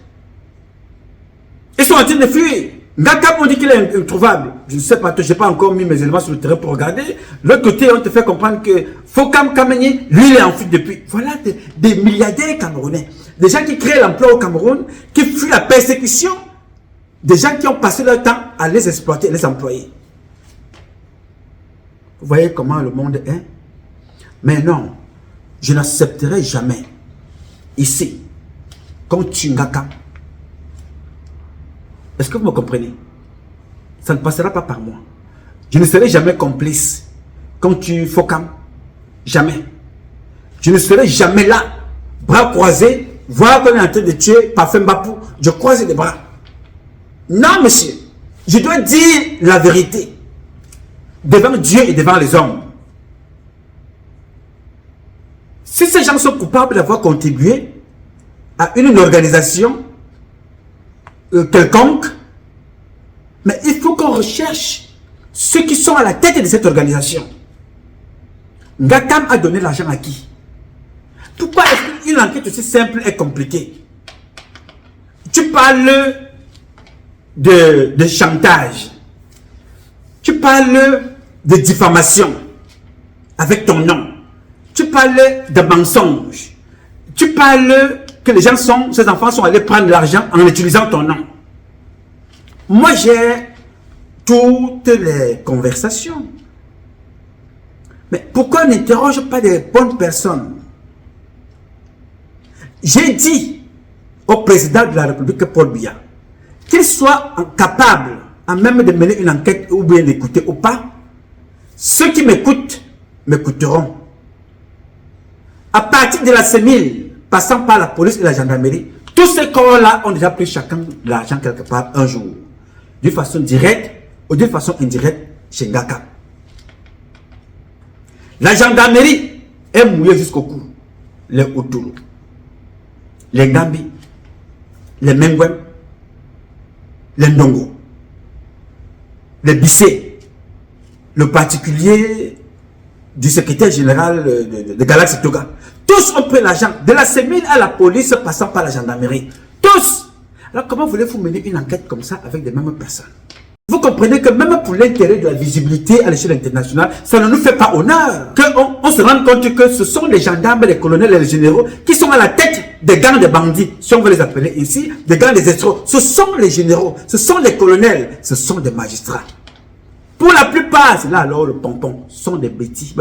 Ils sont en train de fuir. Ngaka, on dit qu'il est introuvable. Je ne sais pas, je n'ai pas encore mis mes éléments sur le terrain pour regarder. L'autre côté, on te fait comprendre que Fokam Kamenyi, lui, il est en fuite depuis. Voilà des milliardaires camerounais. Des gens qui créent l'emploi au Cameroun, qui fuient la persécution. Des gens qui ont passé leur temps à les exploiter, les employer. Vous voyez comment le monde est? Mais non, je n'accepterai jamais ici, comme Ngaka. Est-ce que vous me comprenez? Ça ne passera pas par moi. Je ne serai jamais complice comme tu Fokam. Jamais. Je ne serai jamais là, bras croisés, voir qu'on est en train de tuer Parfum Bapou. Je croise les bras. Non, monsieur. Je dois dire la vérité. Devant Dieu et devant les hommes. Si ces gens sont coupables d'avoir contribué à une organisation quelconque, mais il faut qu'on recherche ceux qui sont à la tête de cette organisation. Ngakam a donné l'argent à qui? Pourquoi est-ce qu'une enquête aussi simple est compliquée? Tu parles de chantage. Tu parles de diffamation avec ton nom. Tu parles de mensonge. Tu parles que les gens ces enfants sont allés prendre l'argent en utilisant ton nom. Moi, j'ai toutes les conversations. Mais pourquoi on n'interroge pas des bonnes personnes? J'ai dit au président de la République, Paul Biya, qu'il soit capable à même de mener une enquête ou bien d'écouter ou pas. Ceux qui m'écoutent, m'écouteront. À partir de la CEMIL, passant par la police et la gendarmerie, tous ces corps-là ont déjà pris chacun de l'argent quelque part un jour. D'une façon directe ou d'une façon indirecte chez Ngaka. La gendarmerie est mouillée jusqu'au cou. Les Outulu, les Gambi, les Mengwen, les Ndongo, les Bissé, le particulier du secrétaire général de Galaxy Toga. Tous ont pris l'argent, de la CEMIL à la police, passant par la gendarmerie. Tous. Alors comment voulez-vous mener une enquête comme ça avec les mêmes personnes? Vous comprenez que même pour l'intérêt de la visibilité à l'échelle internationale, ça ne nous fait pas honneur. Qu'on se rende compte que ce sont les gendarmes, les colonels et les généraux qui sont à la tête des gangs de bandits, si on veut les appeler ici, des gangs des escrocs. Ce sont les généraux, ce sont les colonels, ce sont des magistrats. Pour la plupart, c'est là alors le pompon, sont des bêtises.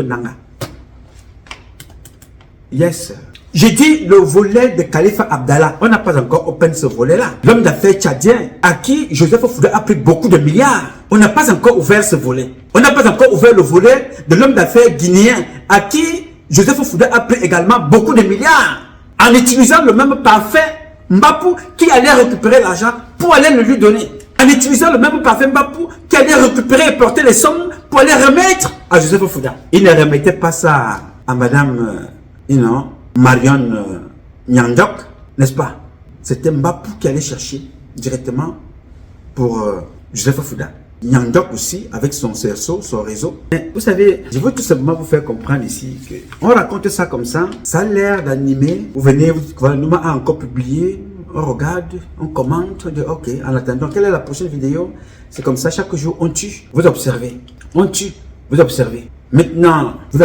Yes. J'ai dit le volet de Khalifa Abdallah. On n'a pas encore open ce volet-là. L'homme d'affaires tchadien à qui Joseph Fouda a pris beaucoup de milliards. On n'a pas encore ouvert ce volet. On n'a pas encore ouvert le volet de l'homme d'affaires guinéen à qui Joseph Fouda a pris également beaucoup de milliards. En utilisant le même parfait Mbapou qui allait récupérer l'argent pour aller le lui donner. En utilisant le même parfait Mbapou qui allait récupérer et porter les sommes pour aller remettre à Joseph Fouda. Il ne remettait pas ça à madame, Marion Nyandok, n'est-ce pas? C'était Mbapou qui allait chercher directement pour Joseph Fouda. Nyandok aussi, avec son cerceau, son réseau. Mais vous savez, je veux tout simplement vous faire comprendre ici que on raconte ça comme ça a l'air d'animer. Vous venez, vous nous a encore publié, on regarde, on commente, on dit ok, en attendant, quelle est la prochaine vidéo? C'est comme ça, chaque jour on tue, vous observez, on tue, vous observez. Maintenant, vous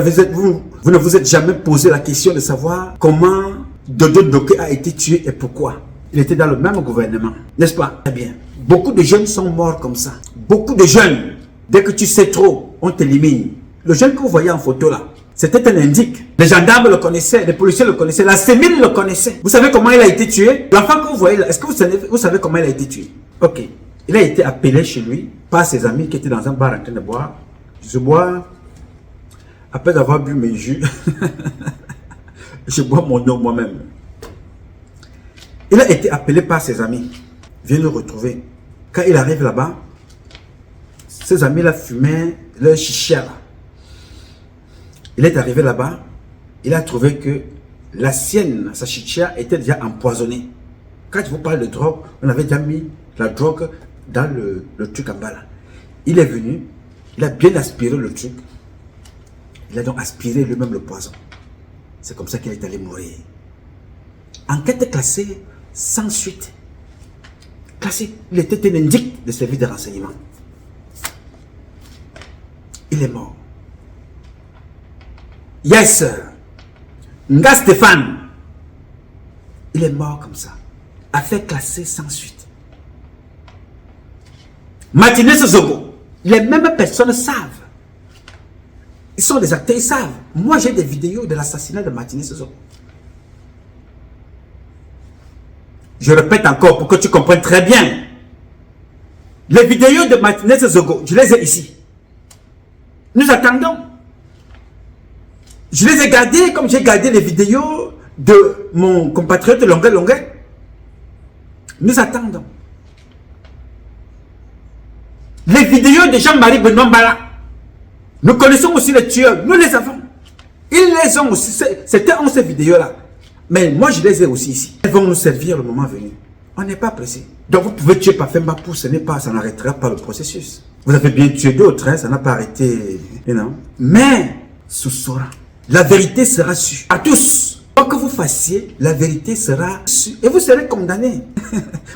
ne vous êtes jamais posé la question de savoir comment Dodo Ndoké a été tué et pourquoi. Il était dans le même gouvernement, n'est-ce pas? Très bien. Beaucoup de jeunes sont morts comme ça. Beaucoup de jeunes, dès que tu sais trop, on t'élimine. Le jeune que vous voyez en photo là, c'était un indique. Les gendarmes le connaissaient, les policiers le connaissaient, la CEMIL le connaissait. Vous savez comment il a été tué? L'enfant que vous voyez là, est-ce que vous savez comment il a été tué? Ok. Il a été appelé chez lui par ses amis qui étaient dans un bar en train de boire. Je bois. Après avoir bu mes jus, je bois mon eau moi-même. Il a été appelé par ses amis. Viens le retrouver. Quand il arrive là-bas, ses amis là fumaient leur chicha là. Il est arrivé là-bas, il a trouvé que la sienne, sa chicha, était déjà empoisonnée. Quand je vous parle de drogue, on avait déjà mis la drogue dans le truc en bas là. Il est venu, il a bien aspiré le truc. Il a donc aspiré lui-même le poison. C'est comme ça qu'il est allé mourir. Enquête classée sans suite. Classé, il était un indique de service de renseignement. Il est mort. Yes, Nga Stéphane, il est mort comme ça. Affaire classée sans suite. Martinez Zogo, les mêmes personnes savent. Ils sont des acteurs, ils savent. Moi, j'ai des vidéos de l'assassinat de Martinez Zogo. Je répète encore pour que tu comprennes très bien. Les vidéos de Martinez Zogo, je les ai ici. Nous attendons. Je les ai gardées comme j'ai gardé les vidéos de mon compatriote Longuet. Nous attendons. Les vidéos de Jean-Marie Benoît Mbala. Nous connaissons aussi les tueurs. Nous les avons. Ils les ont aussi. C'était en ces vidéos-là. Mais moi, je les ai aussi ici. Elles vont nous servir le moment venu. On n'est pas pressé. Donc, vous pouvez tuer Pafemba pour ça n'arrêtera pas le processus. Vous avez bien tué d'autres, hein, ça n'a pas arrêté. Non. Mais, ce sera. La vérité sera sûre. À tous. Quoi que vous fassiez, la vérité sera sûre. Et vous serez condamnés.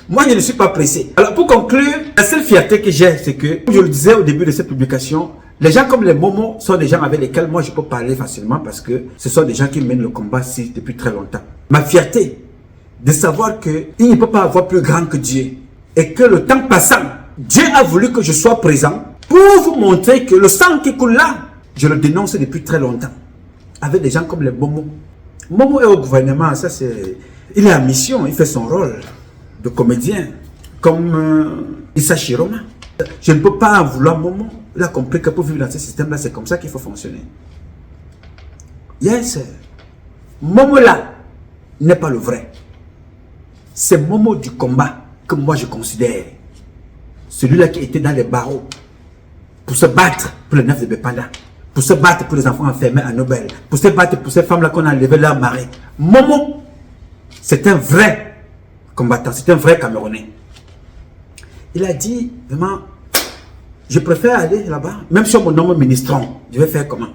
Moi, je ne suis pas pressé. Alors, pour conclure, la seule fierté que j'ai, c'est que, comme je le disais au début de cette publication, les gens comme les Momo sont des gens avec lesquels moi je peux parler facilement parce que ce sont des gens qui mènent le combat depuis très longtemps. Ma fierté de savoir qu'il ne peut pas avoir plus grand que Dieu et que le temps passant, Dieu a voulu que je sois présent pour vous montrer que le sang qui coule là, je le dénonce depuis très longtemps. Avec des gens comme les Momo. Momo est au gouvernement, ça c'est... Il est en mission, il fait son rôle de comédien comme Issa Chiroma. Je ne peux pas en vouloir Momo. Il a compris que pour vivre dans ce système-là, c'est comme ça qu'il faut fonctionner. Yes. Momo là n'est pas le vrai. C'est Momo du combat que moi je considère. Celui-là qui était dans les barreaux pour se battre pour le 9 de Bepanda, pour se battre pour les enfants enfermés à Nobel, pour se battre pour ces femmes-là qu'on a enlevé leur mari. Momo, c'est un vrai combattant, c'est un vrai Camerounais. Il a dit vraiment, je préfère aller là-bas, même si on me nomme ministrant, je vais faire comment?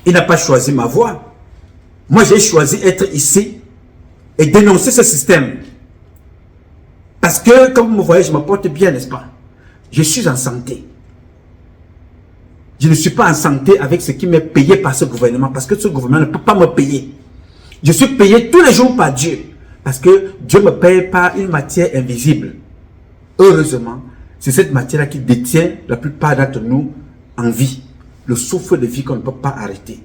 Il n'a pas choisi ma voie. Moi, j'ai choisi être ici et dénoncer ce système. Parce que, comme vous me voyez, je me porte bien, n'est-ce pas? Je suis en santé. Je ne suis pas en santé avec ce qui m'est payé par ce gouvernement, parce que ce gouvernement ne peut pas me payer. Je suis payé tous les jours par Dieu, parce que Dieu me paye par une matière invisible. Heureusement, c'est cette matière-là qui détient la plupart d'entre nous en vie. Le souffle de vie qu'on ne peut pas arrêter.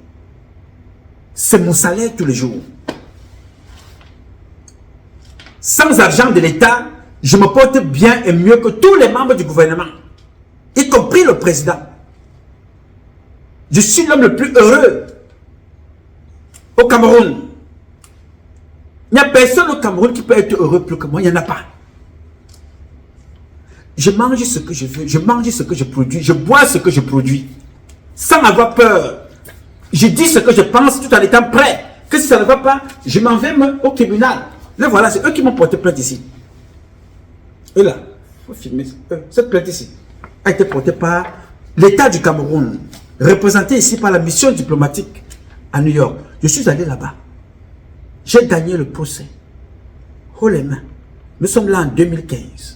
C'est mon salaire tous les jours. Sans argent de l'État, je me porte bien et mieux que tous les membres du gouvernement, y compris le président. Je suis l'homme le plus heureux au Cameroun. Il n'y a personne au Cameroun qui peut être heureux plus que moi, il n'y en a pas. Je mange ce que je veux, je mange ce que je produis, je bois ce que je produis, sans avoir peur. Je dis ce que je pense tout en étant prêt. Que si ça ne va pas, je m'en vais au tribunal. Là voilà, c'est eux qui m'ont porté plainte ici. Et là, il faut filmer. Cette plainte ici a été portée par l'État du Cameroun, représenté ici par la mission diplomatique à New York. Je suis allé là-bas. J'ai gagné le procès. Oh les mains. Nous sommes là en 2015.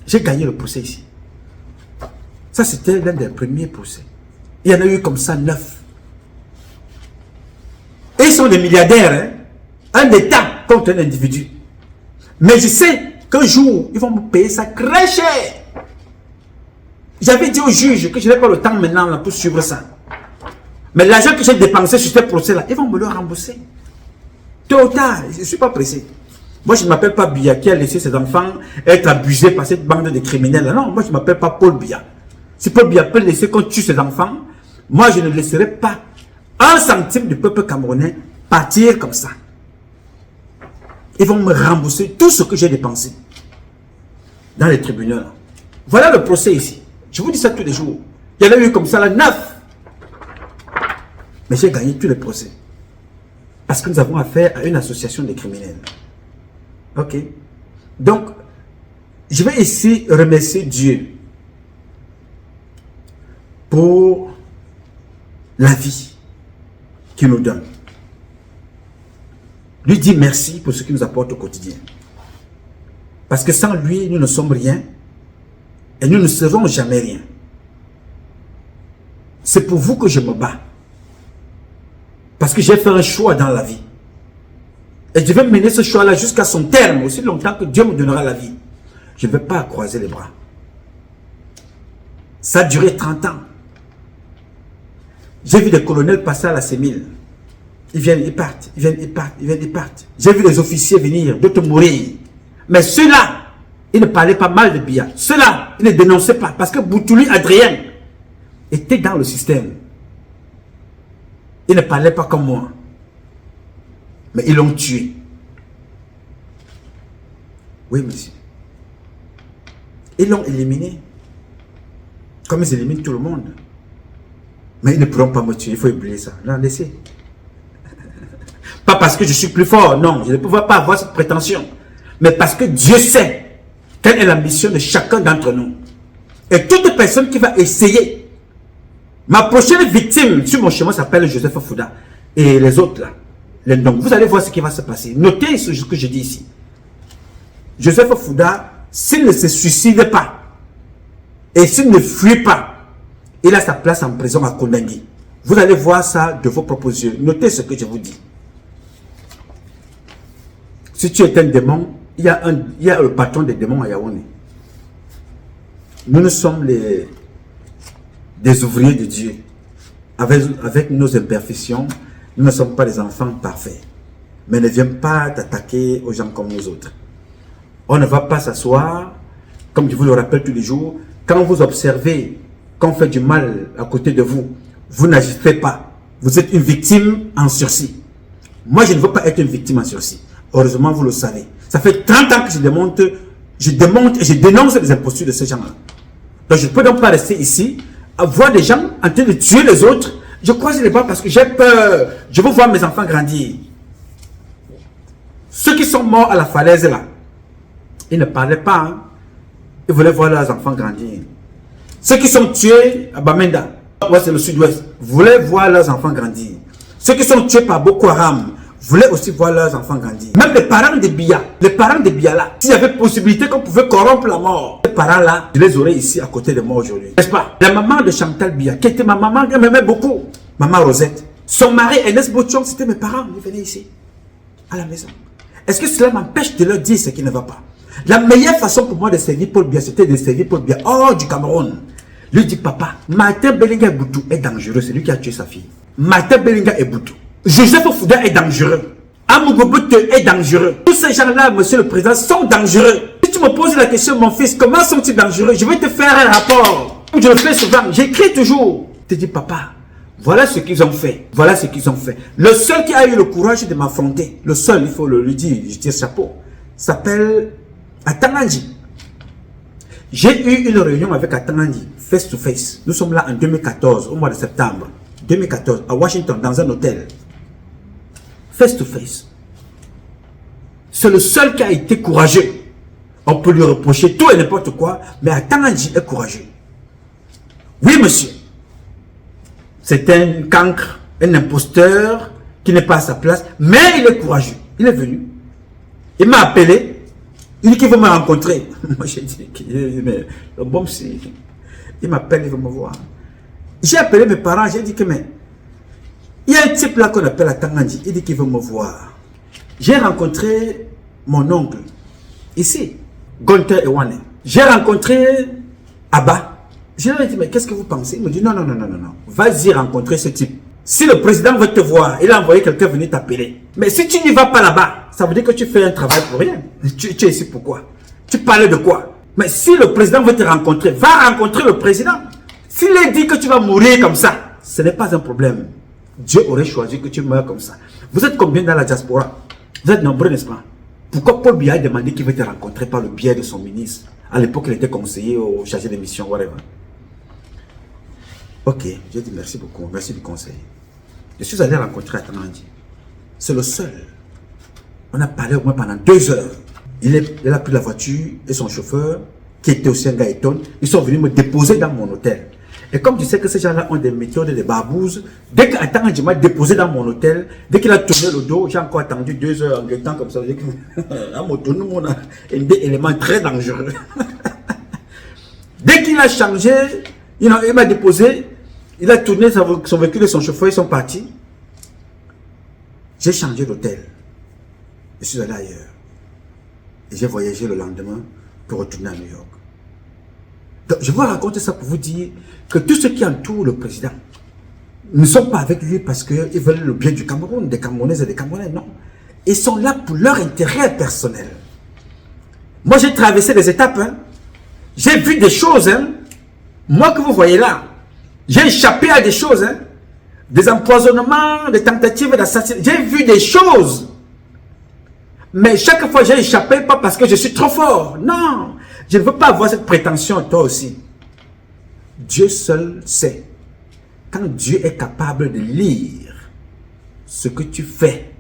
J'ai gagné le procès ici. Ça, c'était l'un des premiers procès. Il y en a eu comme ça 9. Et ils sont des milliardaires, hein? Un État contre un individu. Mais je sais qu'un jour, ils vont me payer ça très cher. J'avais dit au juge que je n'ai pas le temps maintenant là, pour suivre ça. Mais l'argent que j'ai dépensé sur ce procès-là, ils vont me le rembourser. Tôt ou tard, je ne suis pas pressé. Moi, je ne m'appelle pas Biya qui a laissé ses enfants être abusés par cette bande de criminels. Non, moi, je ne m'appelle pas Paul Biya. Si Paul Biya peut laisser qu'on tue ses enfants, moi, je ne laisserai pas un centime du peuple camerounais partir comme ça. Ils vont me rembourser tout ce que j'ai dépensé dans les tribunaux. Voilà le procès ici. Je vous dis ça tous les jours. Il y en a eu comme ça, là, 9. Mais j'ai gagné tous les procès. Parce que nous avons affaire à une association de criminels. Ok. Donc, je vais ici remercier Dieu pour la vie qu'il nous donne. Lui dire merci pour ce qu'il nous apporte au quotidien. Parce que sans lui, nous ne sommes rien et nous ne serons jamais rien. C'est pour vous que je me bats. Parce que j'ai fait un choix dans la vie. Et je vais mener ce choix-là jusqu'à son terme, aussi longtemps que Dieu me donnera la vie. Je ne vais pas croiser les bras. Ça a duré 30 ans. J'ai vu des colonels passer à la Sémile. Ils viennent, ils partent, ils viennent, ils partent, ils viennent, ils partent. J'ai vu des officiers venir, d'autres mourir. Mais ceux-là, ils ne parlaient pas mal de Biya. Ceux-là, ils ne dénonçaient pas. Parce que Boutouli Adrien était dans le système. Ils ne parlaient pas comme moi. Mais ils l'ont tué. Oui, monsieur. Ils l'ont éliminé. Comme ils éliminent tout le monde. Mais ils ne pourront pas me tuer, il faut oublier ça. Non, laissez. Pas parce que je suis plus fort, non, je ne peux pas avoir cette prétention. Mais parce que Dieu sait quelle est la mission de chacun d'entre nous. Et toute personne qui va essayer, ma prochaine victime sur mon chemin s'appelle Joseph Fouda. Et les autres là, donc vous allez voir ce qui va se passer. Notez ce que je dis ici. Joseph Fouda, s'il ne se suicide pas, et s'il ne fuit pas, il a sa place en prison à Kondangi. Vous allez voir ça de vos propres yeux. Notez ce que je vous dis. Si tu es un démon, il y a le patron des démons à Yaoundé. Nous sommes des ouvriers de Dieu. Avec nos imperfections, nous ne sommes pas des enfants parfaits. Mais ne viens pas t'attaquer aux gens comme nous autres. On ne va pas s'asseoir, comme je vous le rappelle tous les jours, quand vous observez qu'on fait du mal à côté de vous, vous n'agissez pas. Vous êtes une victime en sursis. Moi, je ne veux pas être une victime en sursis. Heureusement, vous le savez. Ça fait 30 ans que je démonte et je dénonce les impostures de ces gens-là. Donc, je ne peux donc pas rester ici, à voir des gens en train de tuer les autres. Je croise les bras parce que j'ai peur. Je veux voir mes enfants grandir. Ceux qui sont morts à la falaise là, ils ne parlaient pas. Hein. Ils voulaient voir leurs enfants grandir. Ceux qui sont tués à Bamenda, c'est le sud-ouest, voulaient voir leurs enfants grandir. Ceux qui sont tués par Boko Haram voulaient aussi voir leurs enfants grandir. Même les parents de Biya là, s'il y avait possibilité qu'on pouvait corrompre la mort, les parents là, je les aurais ici à côté de moi aujourd'hui. N'est-ce pas? La maman de Chantal Biya, qui était ma maman, elle m'aimait beaucoup, maman Rosette. Son mari, Ernest Bochong, c'était mes parents, ils venaient ici, à la maison. Est-ce que cela m'empêche de leur dire ce qui ne va pas? La meilleure façon pour moi de servir Paul Biya, c'était de servir Paul Biya hors du Cameroun. Lui dit, papa, Martin Bellinga Boutou est dangereux, c'est lui qui a tué sa fille. Martin Bellinga et Boutou. Joseph Fouda est dangereux. Amougobute est dangereux. Tous ces gens-là, monsieur le président, sont dangereux. Si tu me poses la question, mon fils, comment sont-ils dangereux? Je vais te faire un rapport. Je le fais souvent, j'écris toujours. Je te dis, papa, voilà ce qu'ils ont fait. Voilà ce qu'ils ont fait. Le seul qui a eu le courage de m'affronter, le seul, il faut le lui dire, je tire chapeau, s'appelle Atananji. J'ai eu une réunion avec Atananji, face to face. Nous sommes là en 2014, au mois de septembre. 2014, à Washington, dans un hôtel. Face to face. C'est le seul qui a été courageux. On peut lui reprocher tout et n'importe quoi, mais Atananji est courageux. Oui, monsieur. C'est un cancre, un imposteur qui n'est pas à sa place, mais il est courageux. Il est venu. Il m'a appelé. Il dit qu'il veut me rencontrer. Moi, j'ai dit, mais le bon, c'est... Il m'appelle, il veut me voir. J'ai appelé mes parents, j'ai dit que, mais... Il y a un type là qu'on appelle Atananji, il dit qu'il veut me voir. J'ai rencontré mon oncle, ici, Gunther Ewane. J'ai rencontré Abba. Je lui ai dit, mais qu'est-ce que vous pensez? Il me dit, non, vas-y rencontrer ce type. Si le président veut te voir, il a envoyé quelqu'un venir t'appeler. Mais si tu n'y vas pas là-bas, ça veut dire que tu fais un travail pour rien. Tu es ici pourquoi? Tu parles de quoi? Mais si le président veut te rencontrer, va rencontrer le président. S'il est dit que tu vas mourir comme ça, ce n'est pas un problème. Dieu aurait choisi que tu meurs comme ça. Vous êtes combien dans la diaspora? Vous êtes nombreux, n'est-ce pas? Pourquoi Paul Biya a demandé qu'il veut te rencontrer par le biais de son ministre? À l'époque, il était conseiller au chargé de mission, whatever. Ok, j'ai dit merci beaucoup, merci du conseil. Je suis allé rencontrer Atananji. C'est le seul. On a parlé au moins pendant 2 heures. Il a pris la voiture et son chauffeur, qui était aussi un gars étonné, ils sont venus me déposer dans mon hôtel. Et comme tu sais que ces gens-là ont des méthodes de barbouzes, dès qu'Atananji m'a déposé dans mon hôtel, dès qu'il a tourné le dos, j'ai encore attendu 2 heures en guettant comme ça. Un élément très dangereux. Dès qu'il a changé, il m'a déposé, il a tourné son véhicule et son chauffeur, ils sont partis. J'ai changé d'hôtel. Je suis allé ailleurs. Et j'ai voyagé le lendemain pour retourner à New York. Donc, je vous raconter ça pour vous dire que tous ceux qui entourent le président ne sont pas avec lui parce qu'ils veulent le bien du Cameroun, des Camerounaises et des Camerounais, non. Ils sont là pour leur intérêt personnel. Moi, j'ai traversé des étapes. Hein. J'ai vu des choses. Hein. Moi que vous voyez là, j'ai échappé à des choses. Hein. Des empoisonnements, des tentatives d'assassinat. J'ai vu des choses. Mais chaque fois, j'ai échappé, pas parce que je suis trop fort. Non. Je ne veux pas avoir cette prétention, toi aussi. Dieu seul sait quand Dieu est capable de lire ce que tu fais,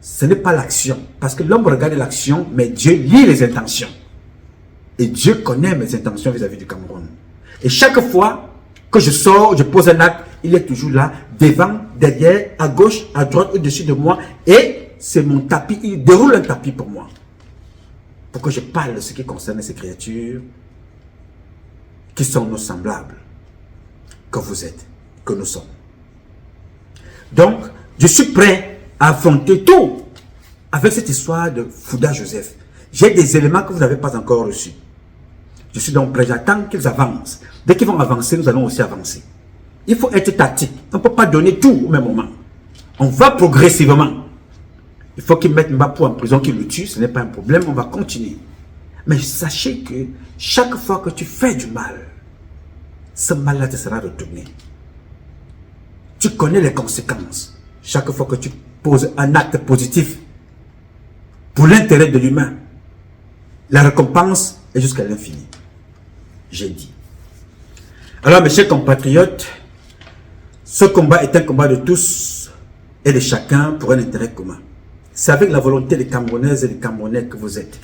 ce n'est pas l'action. Parce que l'homme regarde l'action, mais Dieu lit les intentions. Et Dieu connaît mes intentions vis-à-vis du Cameroun. Et chaque fois que je sors, je pose un acte, il est toujours là, devant, derrière, à gauche, à droite, au-dessus de moi. Et c'est mon tapis, il déroule un tapis pour moi. Pour que je parle de ce qui concerne ces créatures qui sont nos semblables, que vous êtes, que nous sommes. Donc, je suis prêt à affronter tout avec cette histoire de Fouda Joseph. J'ai des éléments que vous n'avez pas encore reçus. Je suis donc prêt, j'attends qu'ils avancent. Dès qu'ils vont avancer, nous allons aussi avancer. Il faut être tactique. On ne peut pas donner tout au même moment. On va progressivement. Il faut qu'ils mettent Mbapou en prison, qu'ils le tuent, ce n'est pas un problème, on va continuer. Mais sachez que chaque fois que tu fais du mal, ce mal-là te sera retourné. Tu connais les conséquences. Chaque fois que tu poses un acte positif pour l'intérêt de l'humain, la récompense est jusqu'à l'infini. J'ai dit. Alors, mes chers compatriotes, ce combat est un combat de tous et de chacun pour un intérêt commun. C'est avec la volonté des Camerounaises et des Camerounais que vous êtes.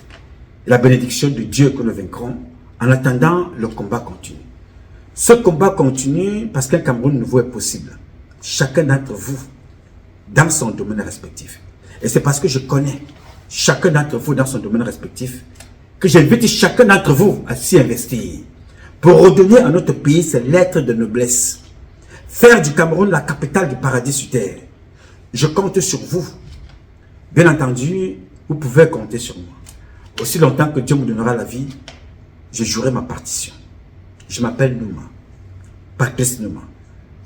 Et la bénédiction de Dieu que nous vaincrons. En attendant, le combat continue. Ce combat continue parce qu'un Cameroun nouveau est possible. Chacun d'entre vous, dans son domaine respectif. Et c'est parce que je connais chacun d'entre vous dans son domaine respectif que j'invite chacun d'entre vous à s'y investir. Pour redonner à notre pays ses lettres de noblesse. Faire du Cameroun la capitale du paradis sur terre. Je compte sur vous. Bien entendu, vous pouvez compter sur moi. Aussi longtemps que Dieu me donnera la vie, je jouerai ma partition. Je m'appelle Nouma. Patrice Nouma.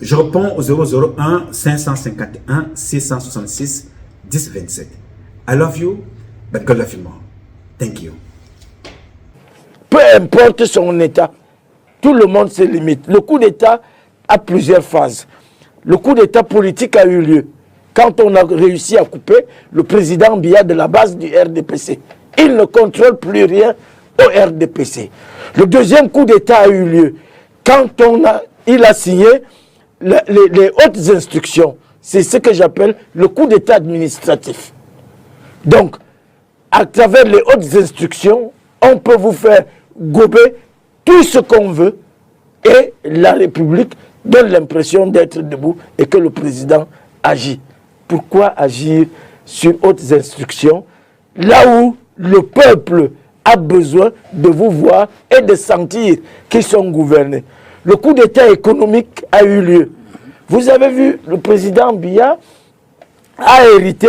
Je réponds au 001 551 666 1027. I love you, but God love you more. Thank you. Peu importe son état, tout le monde se limite. Le coup d'état a plusieurs phases. Le coup d'état politique a eu lieu quand on a réussi à couper le président Biya de la base du RDPC. Il ne contrôle plus rien au RDPC. Le deuxième coup d'état a eu lieu quand il a signé les hautes instructions. C'est ce que j'appelle le coup d'état administratif. Donc, à travers les hautes instructions, on peut vous faire gober tout ce qu'on veut et la République donne l'impression d'être debout et que le président agit. Pourquoi agir sur hautes instructions là où le peuple a besoin de vous voir et de sentir qu'ils sont gouvernés? Le coup d'état économique a eu lieu. Vous avez vu, le président Biya a hérité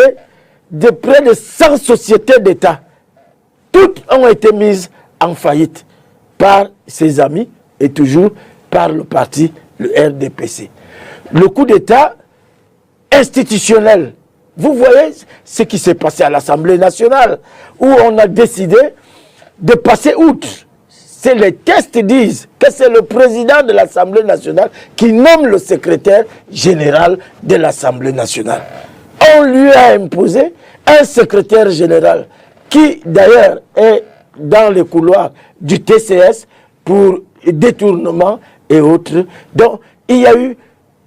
de près de 100 sociétés d'État. Toutes ont été mises en faillite par ses amis et toujours par le parti, le RDPC. Le coup d'état institutionnel. Vous voyez ce qui s'est passé à l'Assemblée nationale, où on a décidé de passer outre. Les tests disent que c'est le président de l'Assemblée nationale qui nomme le secrétaire général de l'Assemblée nationale. On lui a imposé un secrétaire général qui d'ailleurs est dans les couloirs du TCS pour détournement et autres. Donc il y a eu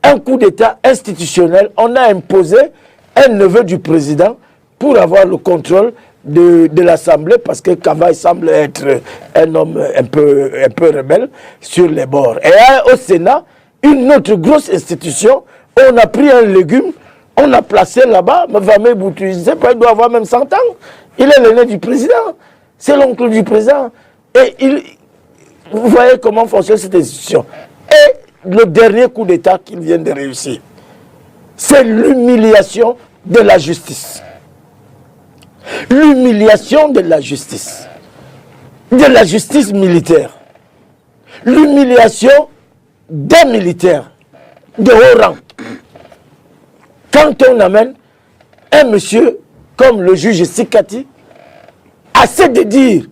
un coup d'état institutionnel. On a imposé un neveu du président pour avoir le contrôle de l'Assemblée, parce que Kavaï semble être un homme un peu rebelle sur les bords. Et au Sénat, une autre grosse institution, on a pris un légume, on a placé là-bas, Mavame Boutou, je ne sais pas, il doit avoir même 100 ans. Il est l'aîné du président, c'est l'oncle du président. Et vous voyez comment fonctionne cette institution. Et le dernier coup d'État qu'il vient de réussir, c'est l'humiliation de la justice. L'humiliation de la justice militaire, l'humiliation des militaires de haut rang. Quand on amène un monsieur comme le juge Sikati, assez de dire